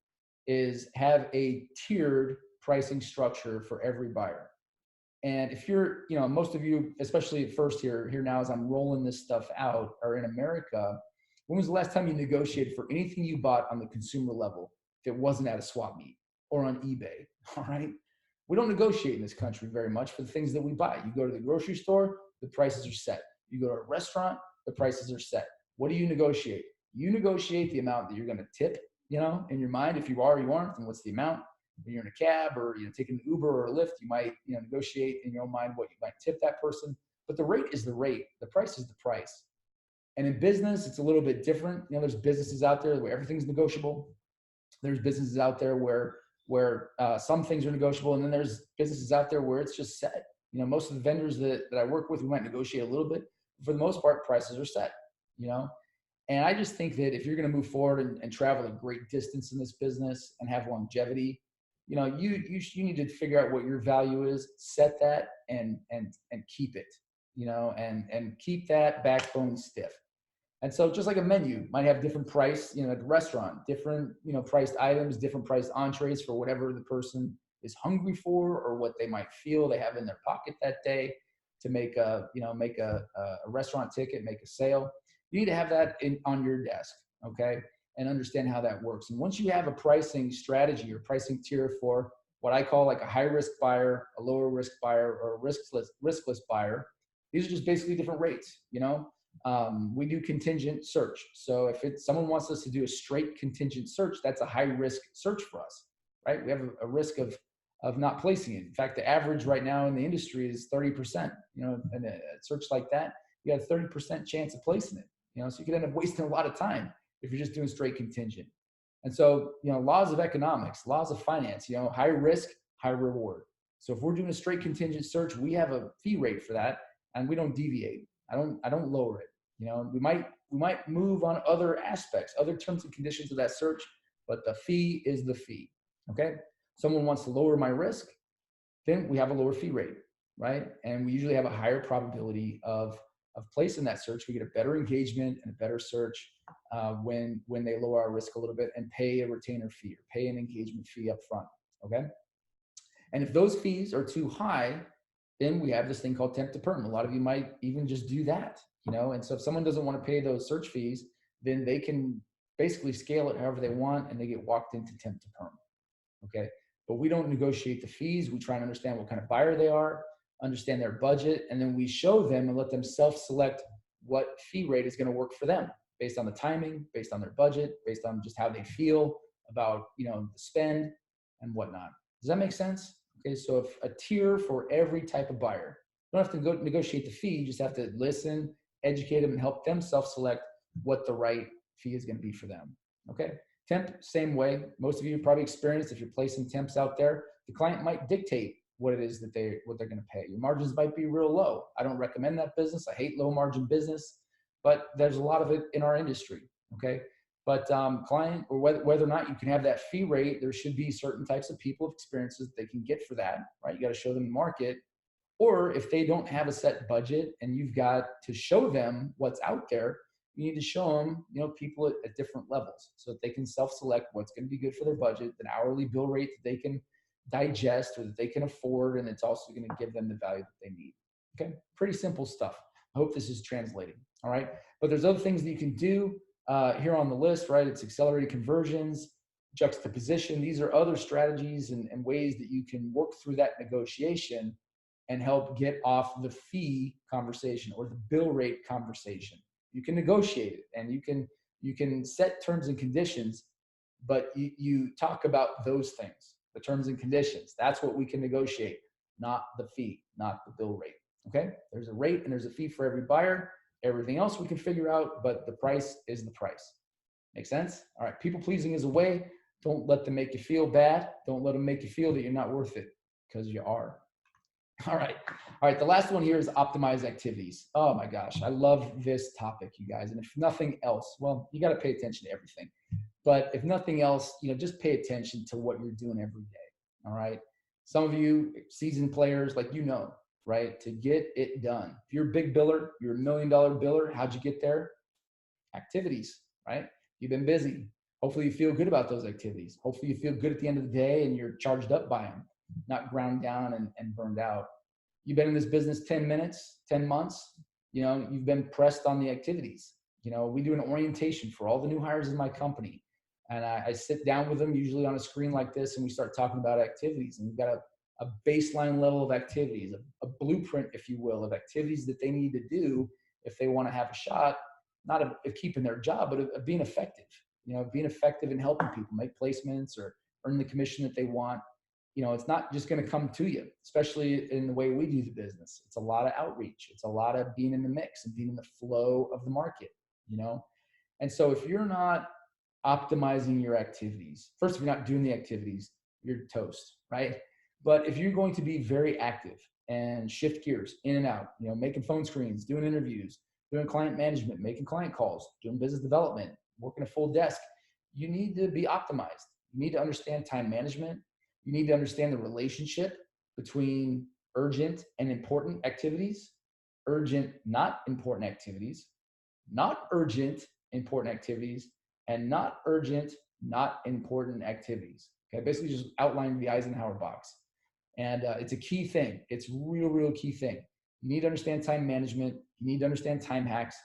is have a tiered pricing structure for every buyer. And if you're, most of you, especially at first here now as I'm rolling this stuff out, are in America, when was the last time you negotiated for anything you bought on the consumer level that wasn't at a swap meet or on eBay? All right. We don't negotiate in this country very much for the things that we buy. You go to the grocery store, the prices are set. You go to a restaurant, the prices are set. What do you negotiate? You negotiate the amount that you're going to tip, in your mind. If you are or you aren't, then what's the amount? When you're in a cab or taking an Uber or a Lyft, you might negotiate in your own mind what you might tip that person. But the rate is the rate. The price is the price. And in business, it's a little bit different. There's businesses out there where everything's negotiable. There's businesses out there where some things are negotiable, and then there's businesses out there where it's just set. Most of the vendors that I work with, we might negotiate a little bit. For the most part, prices are set. And I just think that if you're going to move forward and travel a great distance in this business and have longevity, you need to figure out what your value is, set that, and keep it, and keep that backbone stiff. And so just like a menu might have different price, at the restaurant, different, priced items, different priced entrees for whatever the person is hungry for or what they might feel they have in their pocket that day to make a restaurant ticket, make a sale. You need to have that on your desk, okay, and understand how that works. And once you have a pricing strategy or pricing tier for what I call like a high risk buyer, a lower risk buyer, or a riskless buyer, these are just basically different rates. We do contingent search. So if someone wants us to do a straight contingent search, that's a high risk search for us, right? We have a risk of not placing it. In fact, the average right now in the industry is 30%. And a search like that, you got a 30% chance of placing it. So you could end up wasting a lot of time if you're just doing straight contingent. And so, laws of economics, laws of finance, high risk, high reward. So if we're doing a straight contingent search, we have a fee rate for that, and we don't deviate. I don't lower it. We might move on other aspects, other terms and conditions of that search, but the fee is the fee. Okay. Someone wants to lower my risk, then we have a lower fee rate, right? And we usually have a higher probability of placing that search. We get a better engagement and a better search when they lower our risk a little bit and pay a retainer fee or pay an engagement fee up front. Okay. And if those fees are too high, then we have this thing called temp to perm. A lot of you might even just do that, and so if someone doesn't want to pay those search fees, then they can basically scale it however they want and they get walked into temp to perm. Okay. But we don't negotiate the fees. We try and understand what kind of buyer they are, understand their budget, and then we show them and let them self-select what fee rate is going to work for them based on the timing, based on their budget, based on just how they feel about, the spend and whatnot. Does that make sense? Okay, so if a tier for every type of buyer, you don't have to go negotiate the fee, you just have to listen educate them and help them self-select what the right fee is going to be for them. Okay. Temp, same way. Most of you probably experienced, if you're placing temps out there, the client might dictate what it is that what they're going to pay. Your margins might be real low. I don't recommend that business. I hate low margin business, but there's a lot of it in our industry. Okay. But client, or whether or not you can have that fee rate, there should be certain types of people of experiences that they can get for that, right? You got to show them the market. Or if they don't have a set budget and you've got to show them what's out there, you need to show them, people at different levels so that they can self-select what's going to be good for their budget, an hourly bill rate that they can digest or that they can afford, and it's also going to give them the value that they need. Okay, pretty simple stuff. I hope this is translating. All right, but there's other things that you can do here on the list, right? It's accelerated conversions, juxtaposition. These are other strategies and ways that you can work through that negotiation and help get off the fee conversation or the bill rate conversation. You can negotiate it and you can set terms and conditions, but you talk about those things, the terms and conditions. That's what we can negotiate, not the fee, not the bill rate. Okay, there's a rate and there's a fee for every buyer. Everything else we can figure out, but the price is the price. Make sense? All right, people pleasing is a way. Don't let them make you feel bad. Don't let them make you feel that you're not worth it, because you are. All right. The last one here is optimize activities. Oh my gosh, I love this topic, you guys. And if nothing else, well, you got to pay attention to everything. But if nothing else, just pay attention to what you're doing every day. All right. Some of you seasoned players, right? To get it done. If you're a big biller, you're $1 million biller, how'd you get there? Activities, right? You've been busy. Hopefully you feel good about those activities. Hopefully you feel good at the end of the day and you're charged up by them, not ground down and burned out. You've been in this business 10 minutes, 10 months, you've been pressed on the activities. We do an orientation for all the new hires in my company. And I sit down with them usually on a screen like this, and we start talking about activities. And we've got a baseline level of activities, a blueprint, if you will, of activities that they need to do if they want to have a shot, not of keeping their job, but of being effective, being effective in helping people make placements or earn the commission that they want. It's not just going to come to you, especially in the way we do the business. It's a lot of outreach. It's a lot of being in the mix and being in the flow of the market, And so if you're not optimizing your activities, first, if you're not doing the activities, you're toast, right? But if you're going to be very active and shift gears in and out, making phone screens, doing interviews, doing client management, making client calls, doing business development, working a full desk, you need to be optimized. You need to understand time management. You need to understand the relationship between urgent and important activities, urgent, not important activities, not urgent, important activities, and not urgent, not important activities. Okay, basically just outlining the Eisenhower box. And it's a key thing. It's real key thing. You need to understand time management. You need to understand time hacks.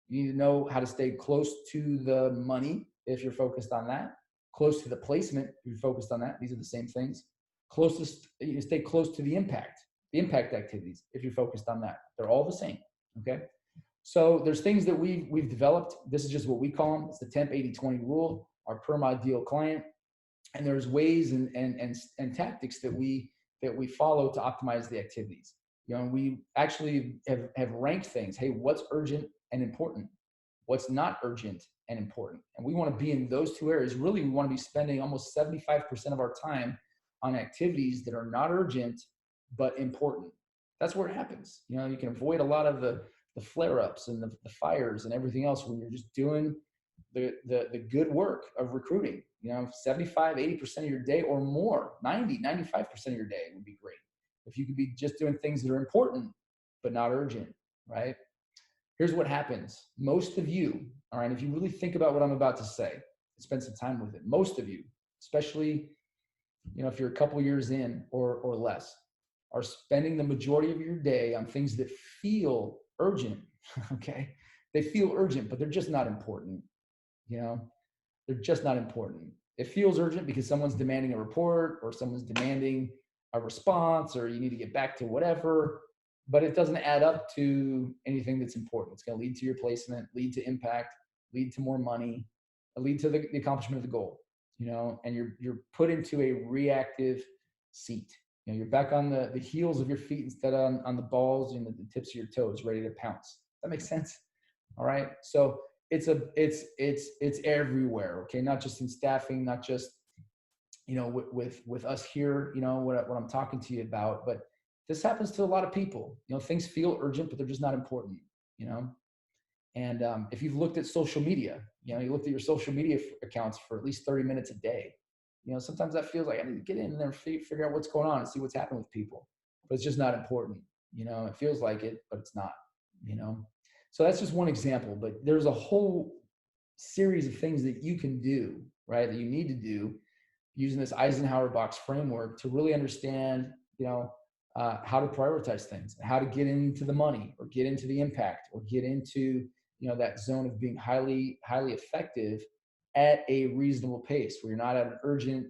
You need to know how to stay close to the money if you're focused on that. Close to the placement if you're focused on that. These are the same things. Stay close to the impact activities if you're focused on that. They're all the same. Okay. So there's things that we've developed. This is just what we call them. It's the Temp 80-20 rule, our perm ideal client. And there's ways and tactics that we follow to optimize the activities. And we actually have ranked things. Hey, what's urgent and important? What's not urgent and important? And we want to be in those two areas. Really, we want to be spending almost 75% of our time on activities that are not urgent, but important. That's where it happens. You can avoid a lot of the flare-ups and the fires and everything else when you're just doing the good work of recruiting. 75, 80% of your day or more, 90, 95% of your day would be great. If you could be just doing things that are important, but not urgent, right? Here's what happens. Most of you, all right, if you really think about what I'm about to say, spend some time with it. Most of you, especially, if you're a couple years in or less, are spending the majority of your day on things that feel urgent, okay? They feel urgent, but they're just not important. They're just not important. It feels urgent because someone's demanding a report or someone's demanding a response or you need to get back to whatever, but it doesn't add up to anything that's important. It's going to lead to your placement, lead to impact, lead to more money, lead to the accomplishment of the goal, and you're put into a reactive seat. You're back on the heels of your feet instead of on the balls and the tips of your toes, ready to pounce. That makes sense? All right. So it's everywhere. Okay. Not just in staffing, not just, with us here, what I'm talking to you about, but this happens to a lot of people. Things feel urgent, but they're just not important, you know? And if you've looked at social media, you looked at your social media accounts for at least 30 minutes a day, sometimes that feels like I need to get in there and figure out what's going on and see what's happening with people, but it's just not important. It feels like it, but it's not, you know? So that's just one example, but there's a whole series of things that you can do, right? That you need to do using this Eisenhower box framework to really understand, how to prioritize things, how to get into the money or get into the impact or get into, that zone of being highly, highly effective at a reasonable pace where you're not at an urgent,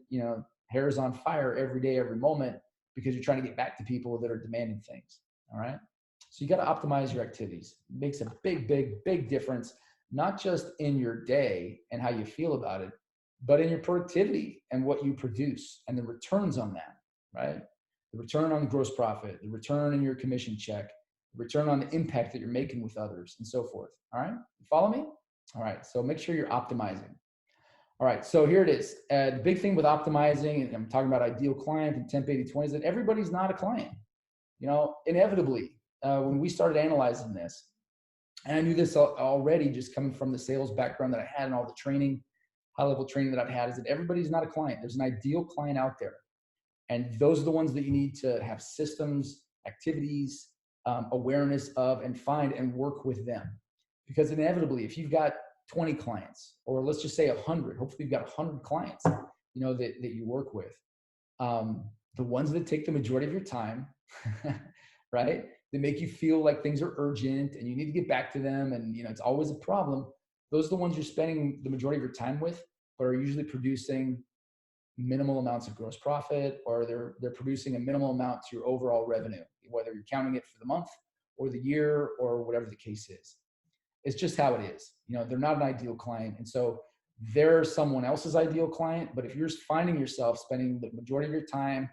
hairs on fire every day, every moment, because you're trying to get back to people that are demanding things. All right. So you got to optimize your activities. It makes a big, big, big difference, not just in your day and how you feel about it, but in your productivity and what you produce and the returns on that, right? The return on the gross profit, the return in your commission check, the return on the impact that you're making with others, and so forth. All right, you follow me? All right, so make sure you're optimizing. All right, so here it is. The big thing with optimizing, and I'm talking about ideal client and temp 80/20, is that everybody's not a client. Inevitably, when we started analyzing this, and I knew this already just coming from the sales background that I had and all the training, high-level training that I've had, is that everybody's not a client. There's an ideal client out there. And those are the ones that you need to have systems, activities, awareness of, and find and work with them. Because inevitably, if you've got 20 clients, or let's just say 100, hopefully you've got 100 clients, that you work with. The ones that take the majority of your time, right? That make you feel like things are urgent and you need to get back to them, and it's always a problem. Those are the ones you're spending the majority of your time with, but are usually producing minimal amounts of gross profit, or they're producing a minimal amount to your overall revenue, whether you're counting it for the month or the year or whatever the case is. It's just how it is. They're not an ideal client. And so they're someone else's ideal client. But if you're finding yourself spending the majority of your time,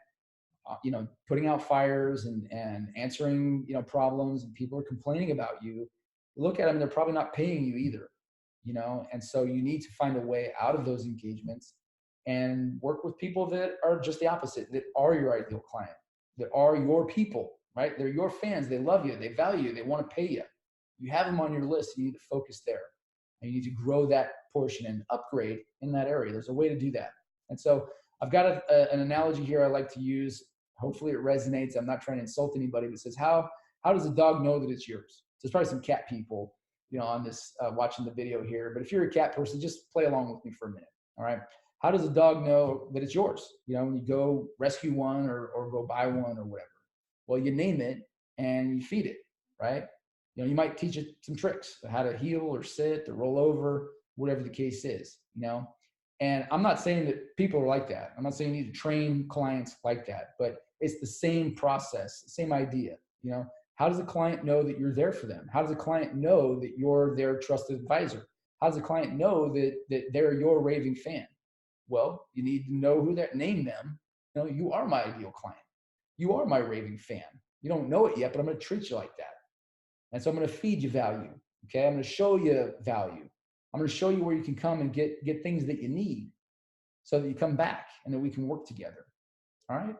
putting out fires and answering, problems, and people are complaining about you, look at them, they're probably not paying you either, and so you need to find a way out of those engagements and work with people that are just the opposite, that are your ideal client, that are your people, right? They're your fans. They love you. They value you. They want to pay you. You have them on your list. You need to focus there. And you need to grow that portion and upgrade in that area. There's a way to do that. And so I've got an analogy here I like to use. Hopefully it resonates. I'm not trying to insult anybody, but it says, how does a dog know that it's yours? So there's probably some cat people, on this watching the video here. But if you're a cat person, just play along with me for a minute. All right. How does a dog know that it's yours? When you go rescue one or go buy one or whatever. Well, you name it and you feed it, right? You might teach it some tricks, how to heel or sit or roll over, whatever the case is, And I'm not saying that people are like that. I'm not saying you need to train clients like that, but it's the same process, same idea. How does a client know that you're there for them? How does a client know that you're their trusted advisor? How does a client know that they're your raving fan? Well, you need to know who that, name them. You are my ideal client. You are my raving fan. You don't know it yet, but I'm going to treat you like that. And so I'm going to feed you value. Okay. I'm going to show you value. I'm going to show you where you can come and get things that you need so that you come back and that we can work together. All right.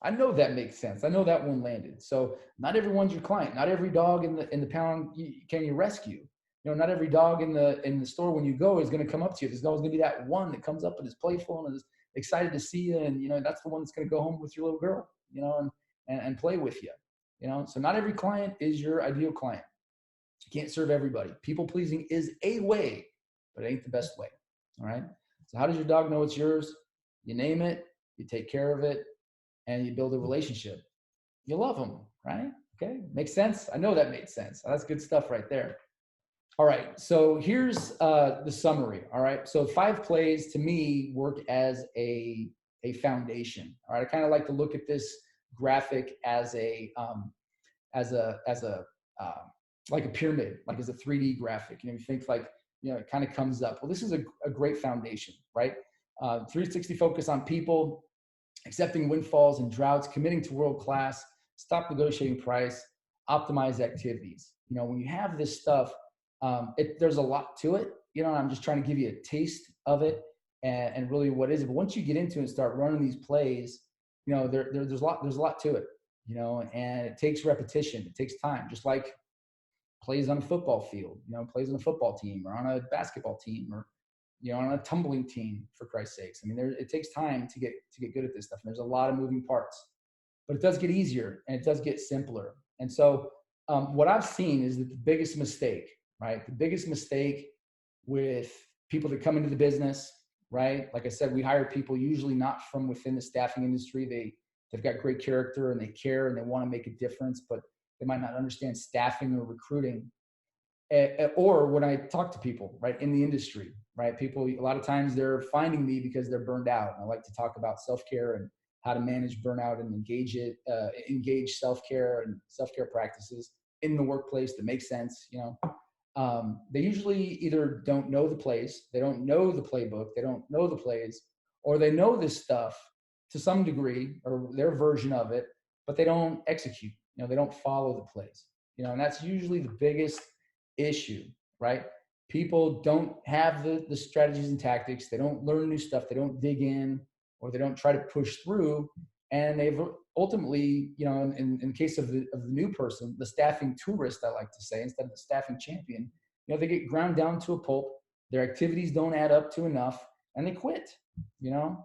I know that makes sense. I know that one landed. So not everyone's your client. Not every dog in the pound can you rescue. Not every dog in the store when you go is going to come up to you. There's always going to be that one that comes up and is playful and is excited to see you. And, that's the one that's going to go home with your little girl, and play with you, So not every client is your ideal client. You can't serve everybody. People pleasing is a way, but it ain't the best way. All right. So how does your dog know it's yours? You name it, you take care of it, and you build a relationship. You love them, right? Okay. Makes sense. I know that made sense. That's good stuff right there. All right, so here's the summary. All right, so 5 plays to me work as a foundation. All right, I kind of like to look at this graphic as a like a pyramid, like as a 3D graphic. You think like it kind of comes up. Well, this is a great foundation, right? 360 focus on people, accepting windfalls and droughts, committing to world class, stop negotiating price, optimize activities. When you have this stuff, There's a lot to it, you know, and I'm just trying to give you a taste of it and really what is it. But once you get into it and start running these plays, you know, there's a lot to it, you know, and it takes repetition. It takes time, just like plays on a football field, you know, plays on a football team or on a basketball team or, you know, on a tumbling team, for Christ's sakes. I mean, it takes time to get good at this stuff. And there's a lot of moving parts, but it does get easier and it does get simpler. And so what I've seen is that the biggest mistake, right? The biggest mistake with people that come into the business, right? Like I said, we hire people usually not from within the staffing industry. They've got great character and they care and they want to make a difference, but they might not understand staffing or recruiting. Or when I talk to people, right, in the industry, right, people, a lot of times they're finding me because they're burned out. And I like to talk about self-care and how to manage burnout and engage self-care and self-care practices in the workplace that make sense, you know. They usually either don't know the plays, they don't know the playbook, they don't know the plays, or they know this stuff to some degree or their version of it, but they don't execute. You know, they don't follow the plays. You know, and that's usually the biggest issue, right? People don't have the strategies and tactics. They don't learn new stuff. They don't dig in, or they don't try to push through. And they've ultimately, you know, in case of the new person, the staffing tourist, I like to say, instead of the staffing champion, you know, they get ground down to a pulp. Their activities don't add up to enough, and they quit. You know,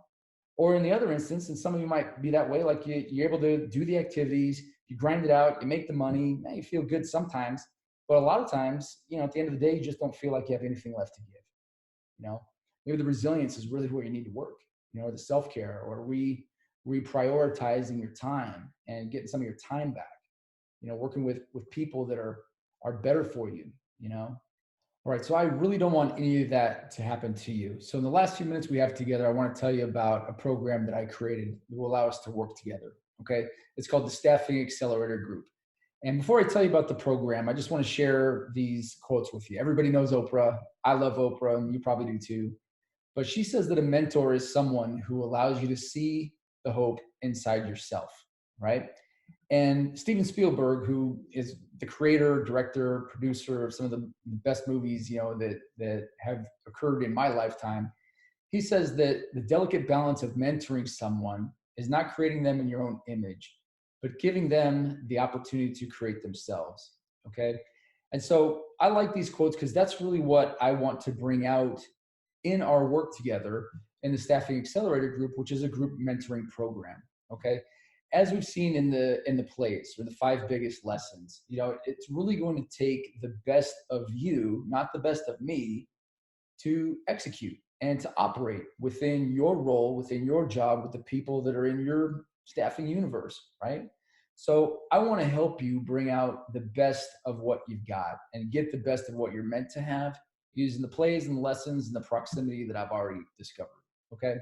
or in the other instance, and some of you might be that way, like you're able to do the activities, you grind it out, you make the money, you feel good sometimes, but a lot of times, you know, at the end of the day, you just don't feel like you have anything left to give. You know, maybe the resilience is really where you need to work. You know, or the self care, or reprioritizing your time and getting some of your time back. You know, working with people that are better for you. You know, all right, so I really don't want any of that to happen to you. So in the last few minutes we have together, I want to tell you about a program that I created that will allow us to work together. Okay, it's called the Staffing Accelerator Group. And before I tell you about the program, I just want to share these quotes with you. Everybody knows Oprah. I love Oprah, and you probably do too. But she says that a mentor is someone who allows you to see the hope inside yourself, right? And Steven Spielberg, who is the creator, director, producer of some of the best movies, you know, that have occurred in my lifetime, he says that the delicate balance of mentoring someone is not creating them in your own image, but giving them the opportunity to create themselves. Okay. And so I like these quotes because that's really what I want to bring out in our work together in the Staffing Accelerator Group, which is a group mentoring program. Okay. As we've seen in the plays or the five biggest lessons, you know, it's really going to take the best of you, not the best of me, to execute and to operate within your role, within your job, with the people that are in your staffing universe, right? So I want to help you bring out the best of what you've got and get the best of what you're meant to have using the plays and the lessons and the proximity that I've already discovered. Okay.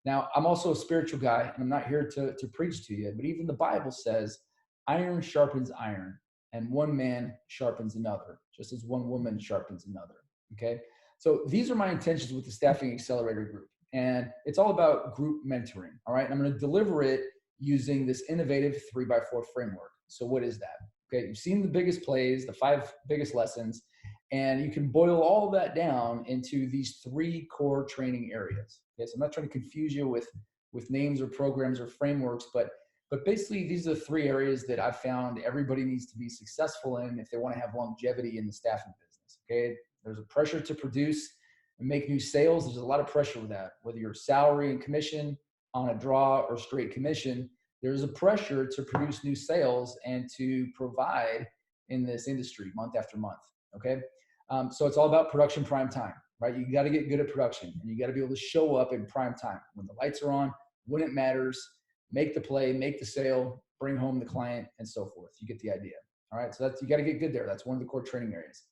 Now, I'm also a spiritual guy and I'm not here to preach to you, but even the Bible says iron sharpens iron and one man sharpens another, just as one woman sharpens another. Okay. So these are my intentions with the Staffing Accelerator Group. And it's all about group mentoring. All right. And I'm going to deliver it using this innovative 3x4 framework. So, what is that? Okay. You've seen the biggest plays, the five biggest lessons, and you can boil all that down into these three core training areas. Okay. So, I'm not trying to confuse you with names or programs or frameworks, but basically, these are the three areas that I've found everybody needs to be successful in if they want to have longevity in the staffing business. Okay. There's a pressure to produce and make new sales. There's a lot of pressure with that, whether you're salary and commission on a draw or straight commission. There's a pressure to produce new sales and to provide in this industry month after month. Okay. So it's all about production prime time, right? You got to get good at production and you got to be able to show up in prime time when the lights are on, when it matters, make the play, make the sale, bring home the client, and so forth. You get the idea. All right. So that's, you got to get good there. That's one of the core training areas.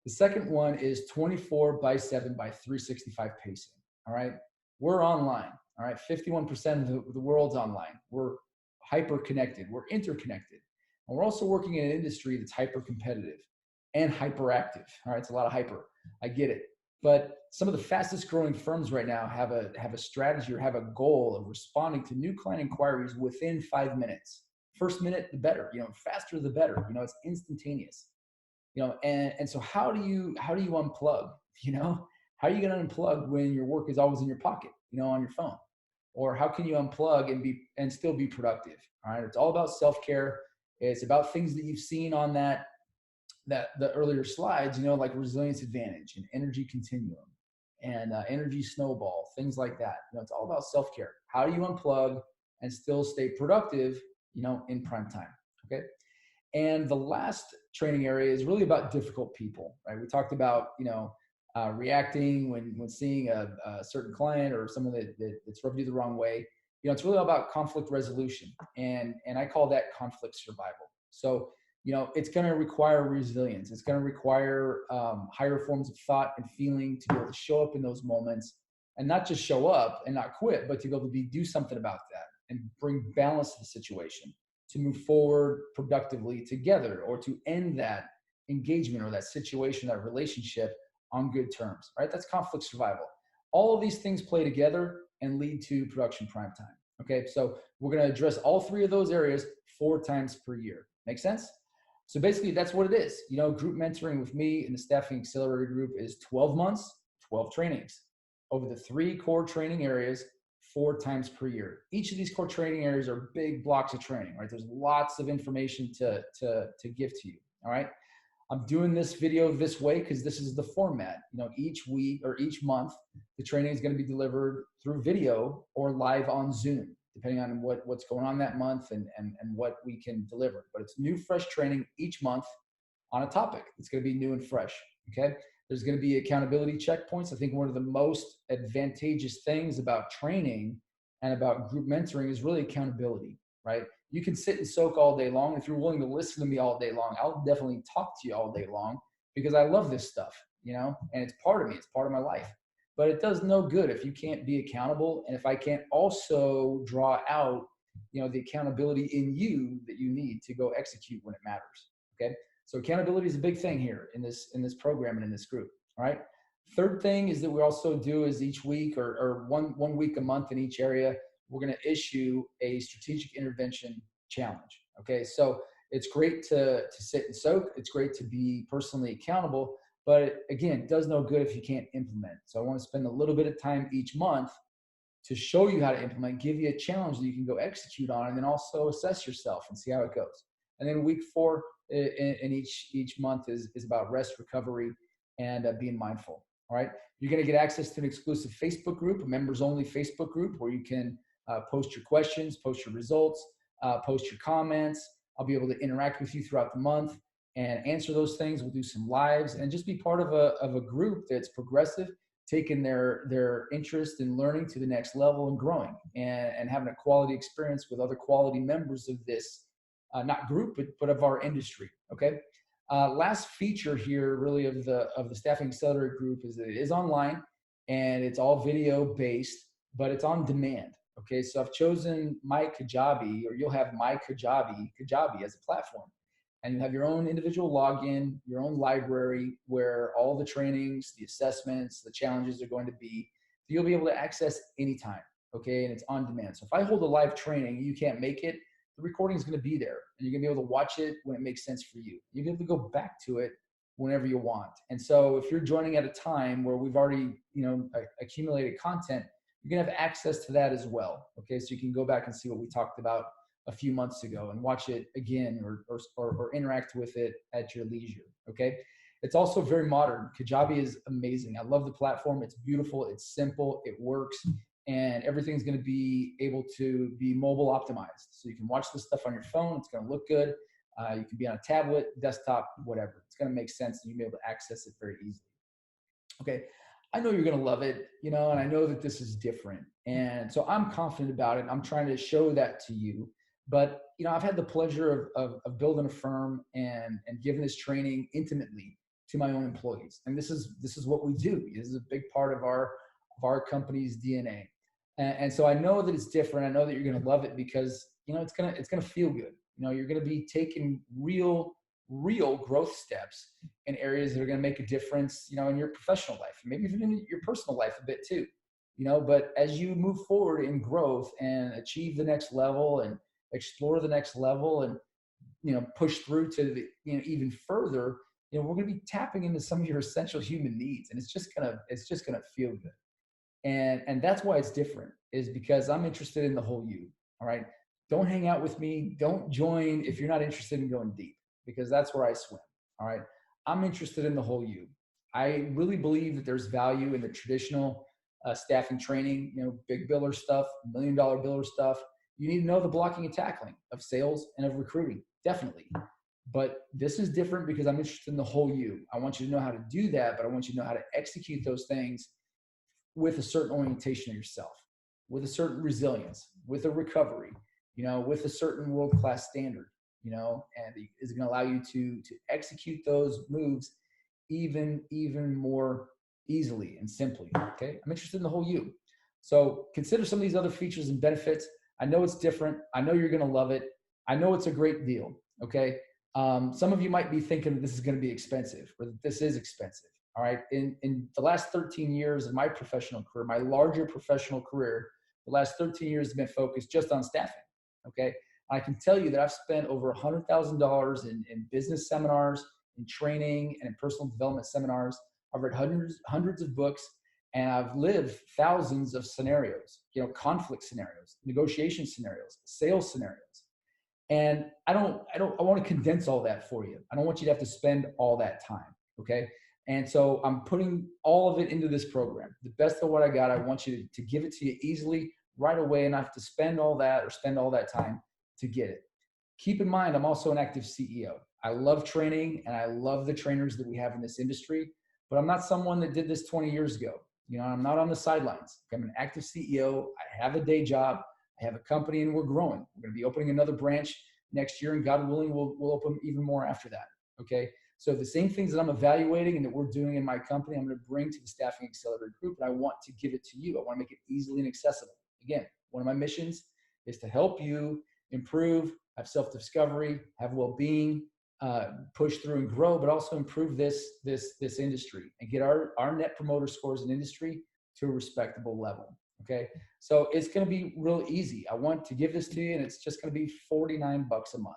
The second one is 24/7/365 pacing. All right. We're online. All right. 51% of the world's online. We're hyper connected. We're interconnected. And we're also working in an industry that's hyper competitive and hyperactive. All right. It's a lot of hyper. I get it. But some of the fastest growing firms right now have a strategy or have a goal of responding to new client inquiries within 5 minutes. First minute, the better. You know, faster the better. You know, it's instantaneous. And so how do you unplug? How are you going to unplug when your work is always in your pocket, on your phone? Or how can you unplug and still be productive? All right, it's all about self-care. It's about things that you've seen on the earlier slides, like resilience advantage and energy continuum and energy snowball, things like that. It's all about self-care. How do you unplug and still stay productive, in prime time? Okay. And the last training area is really about difficult people, right? We talked about, reacting when seeing a certain client or someone that's rubbed you the wrong way. It's really about conflict resolution, and I call that conflict survival. So, it's going to require resilience. It's going to require higher forms of thought and feeling to be able to show up in those moments, and not just show up and not quit, but to be able to do something about that and bring balance to the situation, to move forward productively together, or to end that engagement or that situation, that relationship on good terms, right? That's conflict survival. All of these things play together and lead to production prime time. Okay, so we're going to address all three of those areas 4 times per year. Make sense? So basically, that's what it is. Group mentoring with me in the Staffing Accelerator Group is 12 months, 12 trainings over the 3 core training areas 4 times per year. Each of these core training areas are big blocks of training, right? There's lots of information to give to you. All right. I'm doing this video this way because this is the format. Each week or each month, the training is going to be delivered through video or live on Zoom, depending on what's going on that month and what we can deliver. But it's new, fresh training each month on a topic. It's going to be new and fresh. Okay. There's going to be accountability checkpoints. I think one of the most advantageous things about training and about group mentoring is really accountability, right? You can sit and soak all day long. If you're willing to listen to me all day long, I'll definitely talk to you all day long because I love this stuff, and it's part of me. It's part of my life. But it does no good if you can't be accountable, and if I can't also draw out, the accountability in you that you need to go execute when it matters. Okay. So accountability is a big thing here in this program and in this group. All right. Third thing is that we also do is each week or one week a month in each area, we're going to issue a strategic intervention challenge. Okay. So it's great to sit and soak. It's great to be personally accountable, but again, it does no good if you can't implement. So I want to spend a little bit of time each month to show you how to implement, give you a challenge that you can go execute on, and then also assess yourself and see how it goes. And then week 4 in each month is about rest, recovery, and being mindful. All right. You're going to get access to an exclusive Facebook group, a members only Facebook group where you can post your questions, post your results, post your comments. I'll be able to interact with you throughout the month and answer those things. We'll do some lives and just be part of a group that's progressive, taking their interest in learning to the next level and growing and having a quality experience with other quality members of this, not group, but of our industry. Okay. Last feature here really of the Staffing Accelerator Group is that it is online and it's all video based, but it's on demand. Okay, so I've chosen My Kajabi, or you'll have My Kajabi as a platform. And you have your own individual login, your own library where all the trainings, the assessments, the challenges are going to be. You'll be able to access anytime, okay? And it's on demand. So if I hold a live training and you can't make it, the recording is going to be there. And you're going to be able to watch it when it makes sense for you. You're going to be able to go back to it whenever you want. And so if you're joining at a time where we've already, accumulated content, you're going to have access to that as well. Okay, so you can go back and see what we talked about a few months ago and watch it again or interact with it at your leisure. Okay, it's also very modern. Kajabi is amazing. I love the platform. It's beautiful. It's simple. It works. And everything's going to be able to be mobile optimized. So you can watch this stuff on your phone. It's going to look good. You can be on a tablet, desktop, whatever. It's going to make sense and you'll be able to access it very easily. Okay. I know you're going to love it, and I know that this is different. And so I'm confident about it. I'm trying to show that to you. But, I've had the pleasure of building a firm and giving this training intimately to my own employees. And this is what we do. This is a big part of our company's DNA. And so I know that it's different. I know that you're going to love it because, it's going to feel good. You're going to be taking real growth steps in areas that are going to make a difference, in your professional life, maybe even in your personal life a bit too, but as you move forward in growth and achieve the next level and explore the next level and, push through to the, even further, we're going to be tapping into some of your essential human needs, and it's just gonna feel good. And that's why it's different, is because I'm interested in the whole you. All right. Don't hang out with me. Don't join if you're not interested in going deep, because that's where I swim. All right. I'm interested in the whole you. I really believe that there's value in the traditional staffing training, big biller stuff, $1 million biller stuff. You need to know the blocking and tackling of sales and of recruiting, definitely. But this is different because I'm interested in the whole you. I want you to know how to do that, but I want you to know how to execute those things with a certain orientation of yourself, with a certain resilience, with a recovery, with a certain world-class standard, and is going to allow you to execute those moves even more easily and simply. Okay. I'm interested in the whole you. So consider some of these other features and benefits. I know it's different. I know you're going to love it. I know it's a great deal. Okay. Some of you might be thinking that this is going to be expensive, or that this is expensive. All right. In the last 13 years of my professional career, my larger professional career, the last 13 years has been focused just on staffing. Okay. I can tell you that I've spent over $100,000 in business seminars, in training, and in personal development seminars. I've read hundreds of books, and I've lived thousands of scenarios, conflict scenarios, negotiation scenarios, sales scenarios. And I want to condense all that for you. I don't want you to have to spend all that time. Okay. And so I'm putting all of it into this program. The best of what I got, I want you to give it to you easily right away, and not have to spend all that time to get it. Keep in mind, I'm also an active CEO. I love training, and I love the trainers that we have in this industry, but I'm not someone that did this 20 years ago. I'm not on the sidelines. I'm an active CEO. I have a day job. I have a company, and we're growing. We're going to be opening another branch next year, and God willing, we'll open even more after that. Okay. So the same things that I'm evaluating and that we're doing in my company, I'm going to bring to the Staffing Accelerator Group, and I want to give it to you. I want to make it easily and accessible. Again, one of my missions is to help you improve, have self-discovery, have well-being, push through and grow, but also improve this industry and get our net promoter scores in industry to a respectable level. Okay. So it's going to be real easy. I want to give this to you, and it's just going to be $49 a month.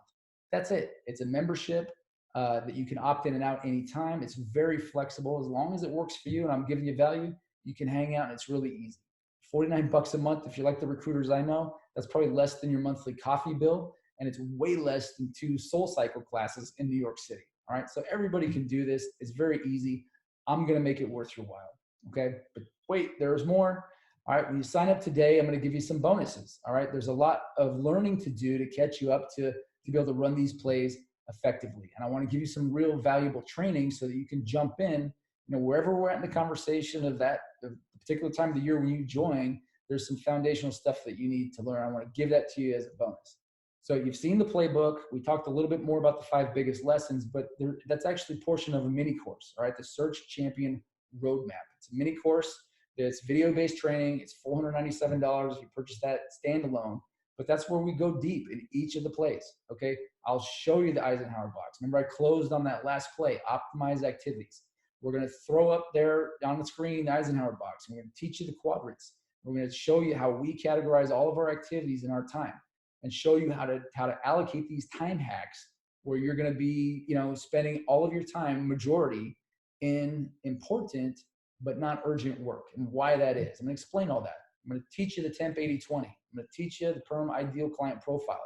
That's it. It's a membership that you can opt in and out anytime. It's very flexible. As long as it works for you and I'm giving you value, you can hang out, and it's really easy. $49 a month. If you're like the recruiters I know, that's probably less than your monthly coffee bill, and it's way less than 2 SoulCycle classes in New York City. All right. So everybody can do this. It's very easy. I'm going to make it worth your while. Okay. But wait, there's more. All right. When you sign up today, I'm going to give you some bonuses. All right. There's a lot of learning to do to catch you up to be able to run these plays effectively. And I want to give you some real valuable training so that you can jump in, wherever we're at in the conversation of that the particular time of the year when you join, there's some foundational stuff that you need to learn. I want to give that to you as a bonus. So you've seen the playbook. We talked a little bit more about the 5 biggest lessons, but that's actually a portion of a mini course. All right. The Search Champion Roadmap. It's a mini course. It's video-based training. It's $497 if you purchase that standalone. But that's where we go deep in each of the plays. Okay. I'll show you the Eisenhower box. Remember, I closed on that last play, optimize activities. We're going to throw up there on the screen the Eisenhower box. We're going to teach you the quadrants. We're going to show you how we categorize all of our activities in our time, and show you how to allocate these time hacks where you're going to be, spending all of your time, majority, in important but not urgent work, and why that is. I'm going to explain all that. I'm going to teach you the Temp 80-20. I'm going to teach you the Perm Ideal Client Profile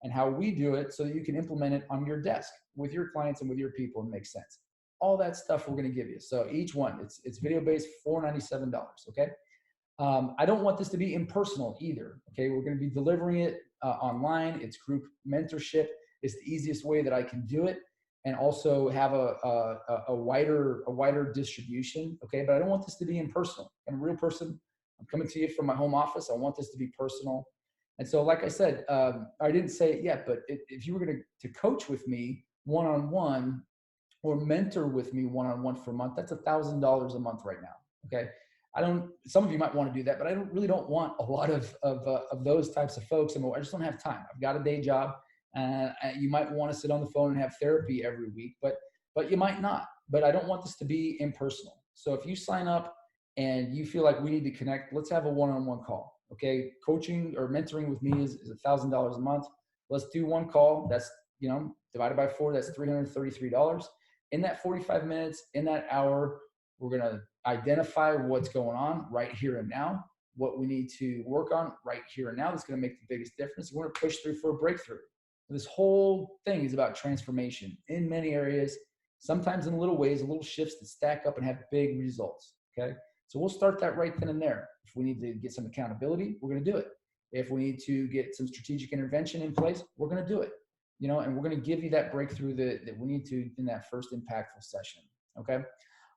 and how we do it so that you can implement it on your desk with your clients and with your people and make sense. All that stuff we're going to give you. So each one, it's video-based, $497, okay? I don't want this to be impersonal either, okay? We're going to be delivering it online. It's group mentorship. It's the easiest way that I can do it, and also have a wider distribution, okay? But I don't want this to be impersonal. I'm a real person. I'm coming to you from my home office. I want this to be personal. And so, like I said, I didn't say it yet, but if you were going to coach with me one-on-one or mentor with me one-on-one for a month, that's $1,000 a month right now, okay? Some of you might want to do that, but I really don't want a lot of those types of folks. I just don't have time. I've got a day job. You might want to sit on the phone and have therapy every week, but you might not. But I don't want this to be impersonal. So if you sign up and you feel like we need to connect, let's have a one-on-one call. Okay. Coaching or mentoring with me is $1,000 a month. Let's do one call. That's, divided by 4, that's $333. in that 45 minutes, in that hour, we're going to identify what's going on right here and now, what we need to work on right here and now that's going to make the biggest difference. We're going to push through for a breakthrough. This whole thing is about transformation in many areas, sometimes in little ways, little shifts that stack up and have big results. Okay. So we'll start that right then and there. If we need to get some accountability, we're going to do it. If we need to get some strategic intervention in place, we're going to do it. And we're going to give you that breakthrough that we need to in that first impactful session. Okay.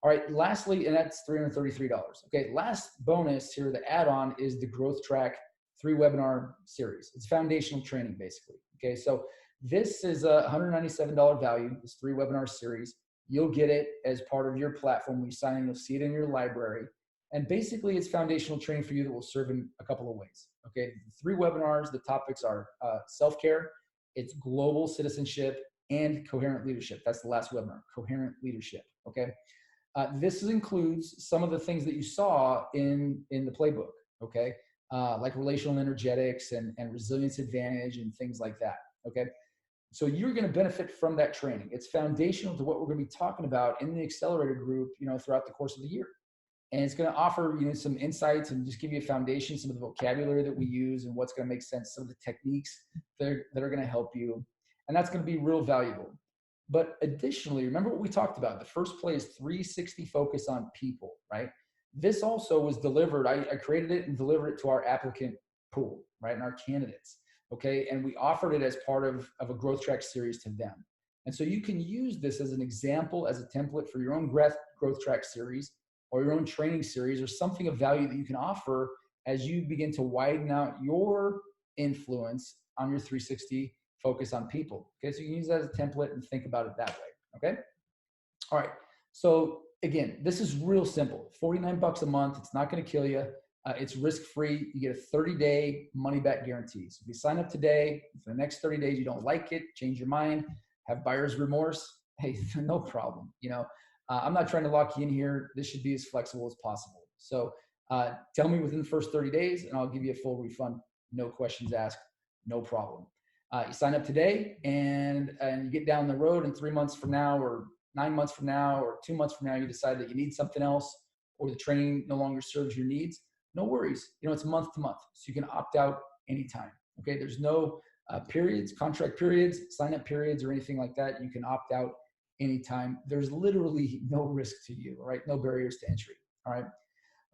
All right. Lastly, and that's $333. Okay. Last bonus here, the add-on is the Growth Track 3-webinar series. It's foundational training, basically. Okay. So this is a $197 value, this 3-webinar series. You'll get it as part of your platform. When you sign in, you'll see it in your library. And basically, it's foundational training for you that will serve in a couple of ways. Okay. The 3 webinars, the topics are self-care, it's global citizenship, and coherent leadership. That's the last webinar, coherent leadership. Okay. This includes some of the things that you saw in the playbook. Okay. Like relational energetics and resilience advantage and things like that. Okay. So you're going to benefit from that training. It's foundational to what we're going to be talking about in the accelerator group, throughout the course of the year. And it's going to offer, some insights and just give you a foundation, some of the vocabulary that we use and what's going to make sense, some of the techniques that are going to help you. And that's going to be real valuable. But additionally, remember what we talked about. The first play is 360 focus on people, right? This also was delivered. I created it and delivered it to our applicant pool, right? And our candidates. Okay. And we offered it as part of a Growth Track series to them. And so you can use this as an example, as a template for your own Growth Track series or your own training series or something of value that you can offer as you begin to widen out your influence on your 360 focus on people. Okay. So you can use that as a template and think about it that way. Okay. All right. So again, this is real simple. $49 a month. It's not going to kill you. It's risk-free. You get a 30-day money-back guarantee. So if you sign up today, for the next 30 days, you don't like it, change your mind, have buyer's remorse, hey, no problem. I'm not trying to lock you in here. This should be as flexible as possible. So tell me within the first 30 days, and I'll give you a full refund. No questions asked, no problem. You sign up today, and you get down the road, and 3 months from now, or 9 months from now, or 2 months from now, you decide that you need something else, or the training no longer serves your needs. No worries. It's month to month, so you can opt out anytime. Okay. There's no periods, contract periods, sign up periods, or anything like that. You can opt out anytime. There's literally no risk to you, right? No barriers to entry. All right.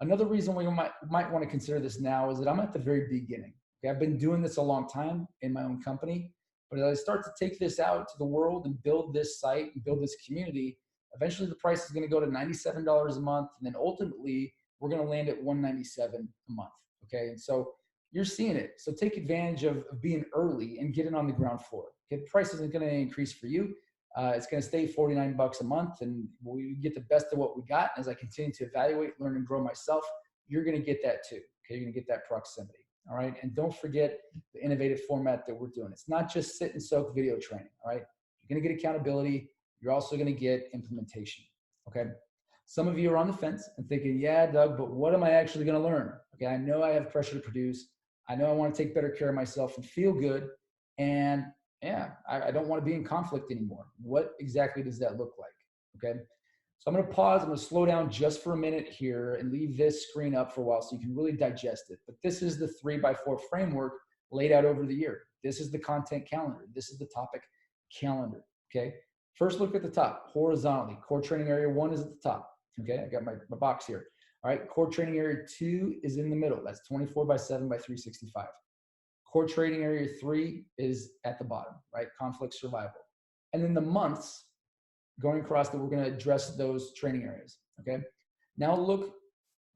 Another reason why you might want to consider this now is that I'm at the very beginning. Okay. I've been doing this a long time in my own company, but as I start to take this out to the world and build this site and build this community, eventually the price is going to go to $97 a month. And then ultimately, we're going to land at $197 a month. Okay. And so you're seeing it. So take advantage of being early and get it on the ground floor. Okay. The price isn't going to increase for you. It's going to stay $49 a month, and we get the best of what we got. As I continue to evaluate, learn, and grow myself, you're going to get that too. Okay. You're going to get that proximity. All right. And don't forget the innovative format that we're doing. It's not just sit and soak video training. All right. You're going to get accountability. You're also going to get implementation. Okay. Some of you are on the fence and thinking, yeah, Doug, but what am I actually going to learn? Okay, I know I have pressure to produce. I know I want to take better care of myself and feel good. And yeah, I don't want to be in conflict anymore. What exactly does that look like? Okay, so I'm going to pause. I'm going to slow down just for a minute here and leave this screen up for a while so you can really digest it. But this is the 3x4 framework laid out over the year. This is the content calendar. This is the topic calendar. Okay, first look at the top horizontally. Core training area 1 is at the top. Okay, I got my box here. All right, core training area 2 is in the middle. That's 24/7 by 365. Core training area 3 is at the bottom, right? Conflict survival. And then the months going across that we're going to address those training areas. Okay, now look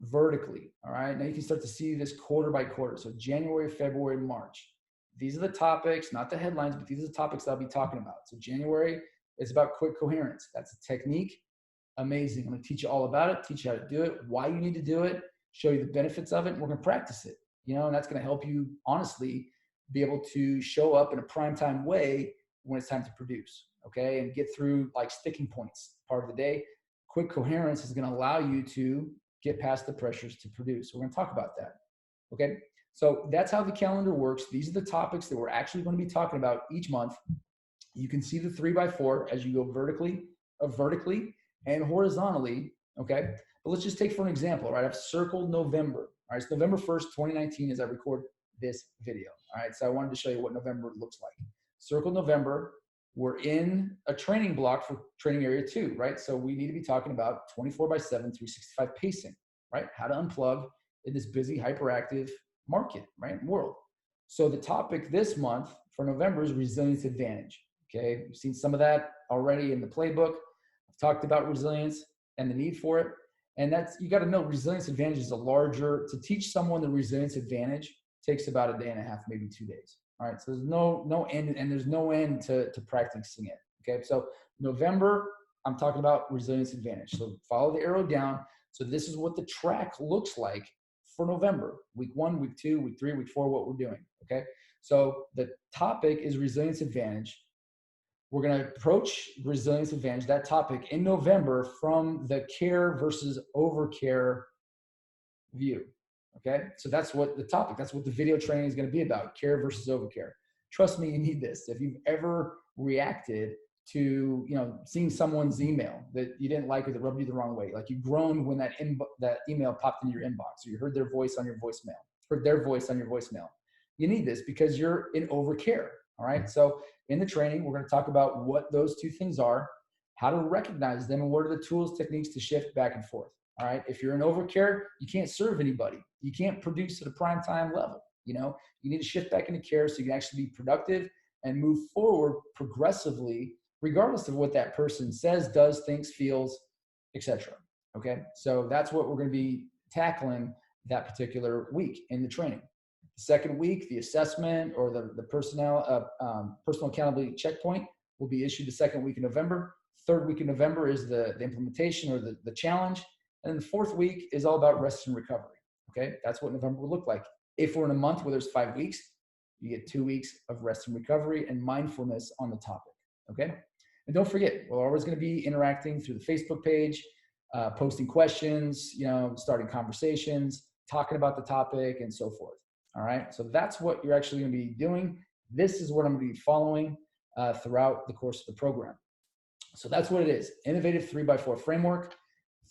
vertically. All right, now you can start to see this quarter by quarter. So January, February, March. These are the topics, not the headlines, but these are the topics that I'll be talking about. So January is about quick coherence. That's a technique. Amazing. I'm going to teach you all about it, teach you how to do it, why you need to do it, show you the benefits of it, and we're going to practice it. And that's going to help you honestly be able to show up in a prime time way when it's time to produce. Okay. And get through like sticking points part of the day. Quick coherence is going to allow you to get past the pressures to produce. We're going to talk about that. Okay. So that's how the calendar works. These are the topics that we're actually going to be talking about each month. You can see the 3x4 as you go vertically vertically and horizontally, okay? But let's just take for an example, right? I've circled November, all right? It's November 1st, 2019 as I record this video, all right? So I wanted to show you what November looks like. Circle November, we're in a training block for training area 2, right? So we need to be talking about 24/7, 365 pacing, right? How to unplug in this busy, hyperactive market, right? World. So the topic this month for November is resilience advantage. Okay, you've seen some of that already in the playbook. I've talked about resilience and the need for it. And that's, you got to know resilience advantage is to teach someone the resilience advantage takes about a day and a half, maybe 2 days. All right, so there's no end, and there's no end to practicing it. Okay, so November, I'm talking about resilience advantage. So follow the arrow down. So this is what the track looks like for November, week 1, week 2, week 3, week 4, what we're doing. Okay, so the topic is resilience advantage. We're going to approach resilience advantage, that topic, in November from the care versus overcare view. Okay, so that's what the topic, that's what the video training is going to be about, care versus overcare. Trust me, you need this. If you've ever reacted to, seeing someone's email that you didn't like or that rubbed you the wrong way, like you groaned when that email popped into your inbox, or you heard their voice on your voicemail, you need this because you're in overcare. All right, so in the training, we're going to talk about what those two things are, how to recognize them, and what are the tools, techniques to shift back and forth. All right, if you're in overcare, you can't serve anybody. You can't produce at a prime time level. You need to shift back into care so you can actually be productive and move forward progressively, regardless of what that person says, does, thinks, feels, etc. Okay, so that's what we're going to be tackling that particular week in the training. The second week, the assessment or the personal accountability checkpoint will be issued the second week in November. Third week in November is the implementation or the challenge. And then the fourth week is all about rest and recovery. Okay, that's what November will look like. If we're in a month where there's 5 weeks, you get 2 weeks of rest and recovery and mindfulness on the topic. Okay, and don't forget, we're always going to be interacting through the Facebook page, posting questions, starting conversations, talking about the topic, and so forth. All right, so that's what you're actually going to be doing. This is what I'm going to be following throughout the course of the program. So that's what it is. Innovative 3x4 framework,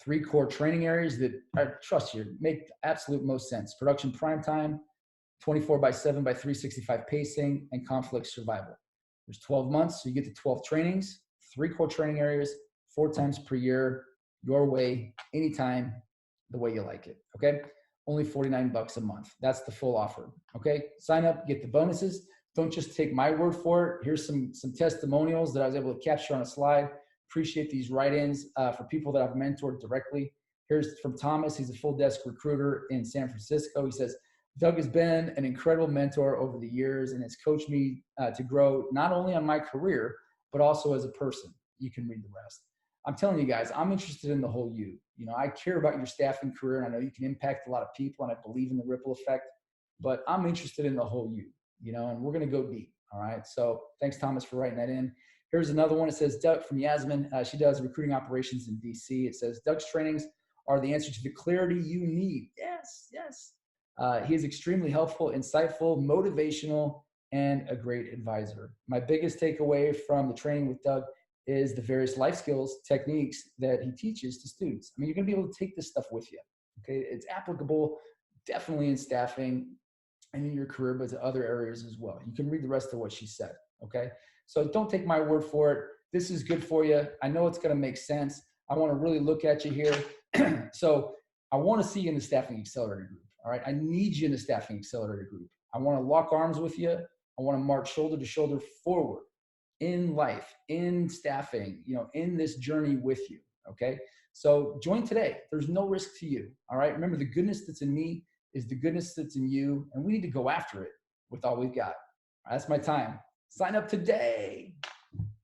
3 core training areas that, I trust you, make absolute most sense. Production prime time, 24/7 by 365 pacing, and conflict survival. There's 12 months, so you get the 12 trainings, 3 core training areas, 4 times per year, your way, anytime, the way you like it, okay? Only $49 a month. That's the full offer, okay? Sign up, get the bonuses. Don't just take my word for it. Here's some testimonials that I was able to capture on a slide. Appreciate these write-ins for people that I've mentored directly. Here's from Thomas. He's a full desk recruiter in San Francisco. He says, Doug has been an incredible mentor over the years and has coached me to grow not only on my career, but also as a person. You can read the rest. I'm telling you guys, I'm interested in the whole you. I care about your staffing career, and I know you can impact a lot of people, and I believe in the ripple effect, but I'm interested in the whole you, and we're going to go deep. All right. So thanks, Thomas, for writing that in. Here's another one. It says, Doug, from Yasmin. She does recruiting operations in DC. It says, Doug's trainings are the answer to the clarity you need. Yes, yes. He is extremely helpful, insightful, motivational, and a great advisor. My biggest takeaway from the training with Doug is the various life skills, techniques that he teaches to students. I mean, you're going to be able to take this stuff with you. Okay. It's applicable definitely in staffing and in your career, but to other areas as well. You can read the rest of what she said. Okay. So don't take my word for it. This is good for you. I know it's going to make sense. I want to really look at you here. So I want to see you in the Staffing Accelerator group. All right. I need you in the Staffing Accelerator group. I want to lock arms with you. I want to march shoulder to shoulder forward in life, in staffing, in this journey with you. Okay. So join today. There's no risk to you. All right. Remember, the goodness that's in me is the goodness that's in you. And we need to go after it with all we've got. That's my time. Sign up today.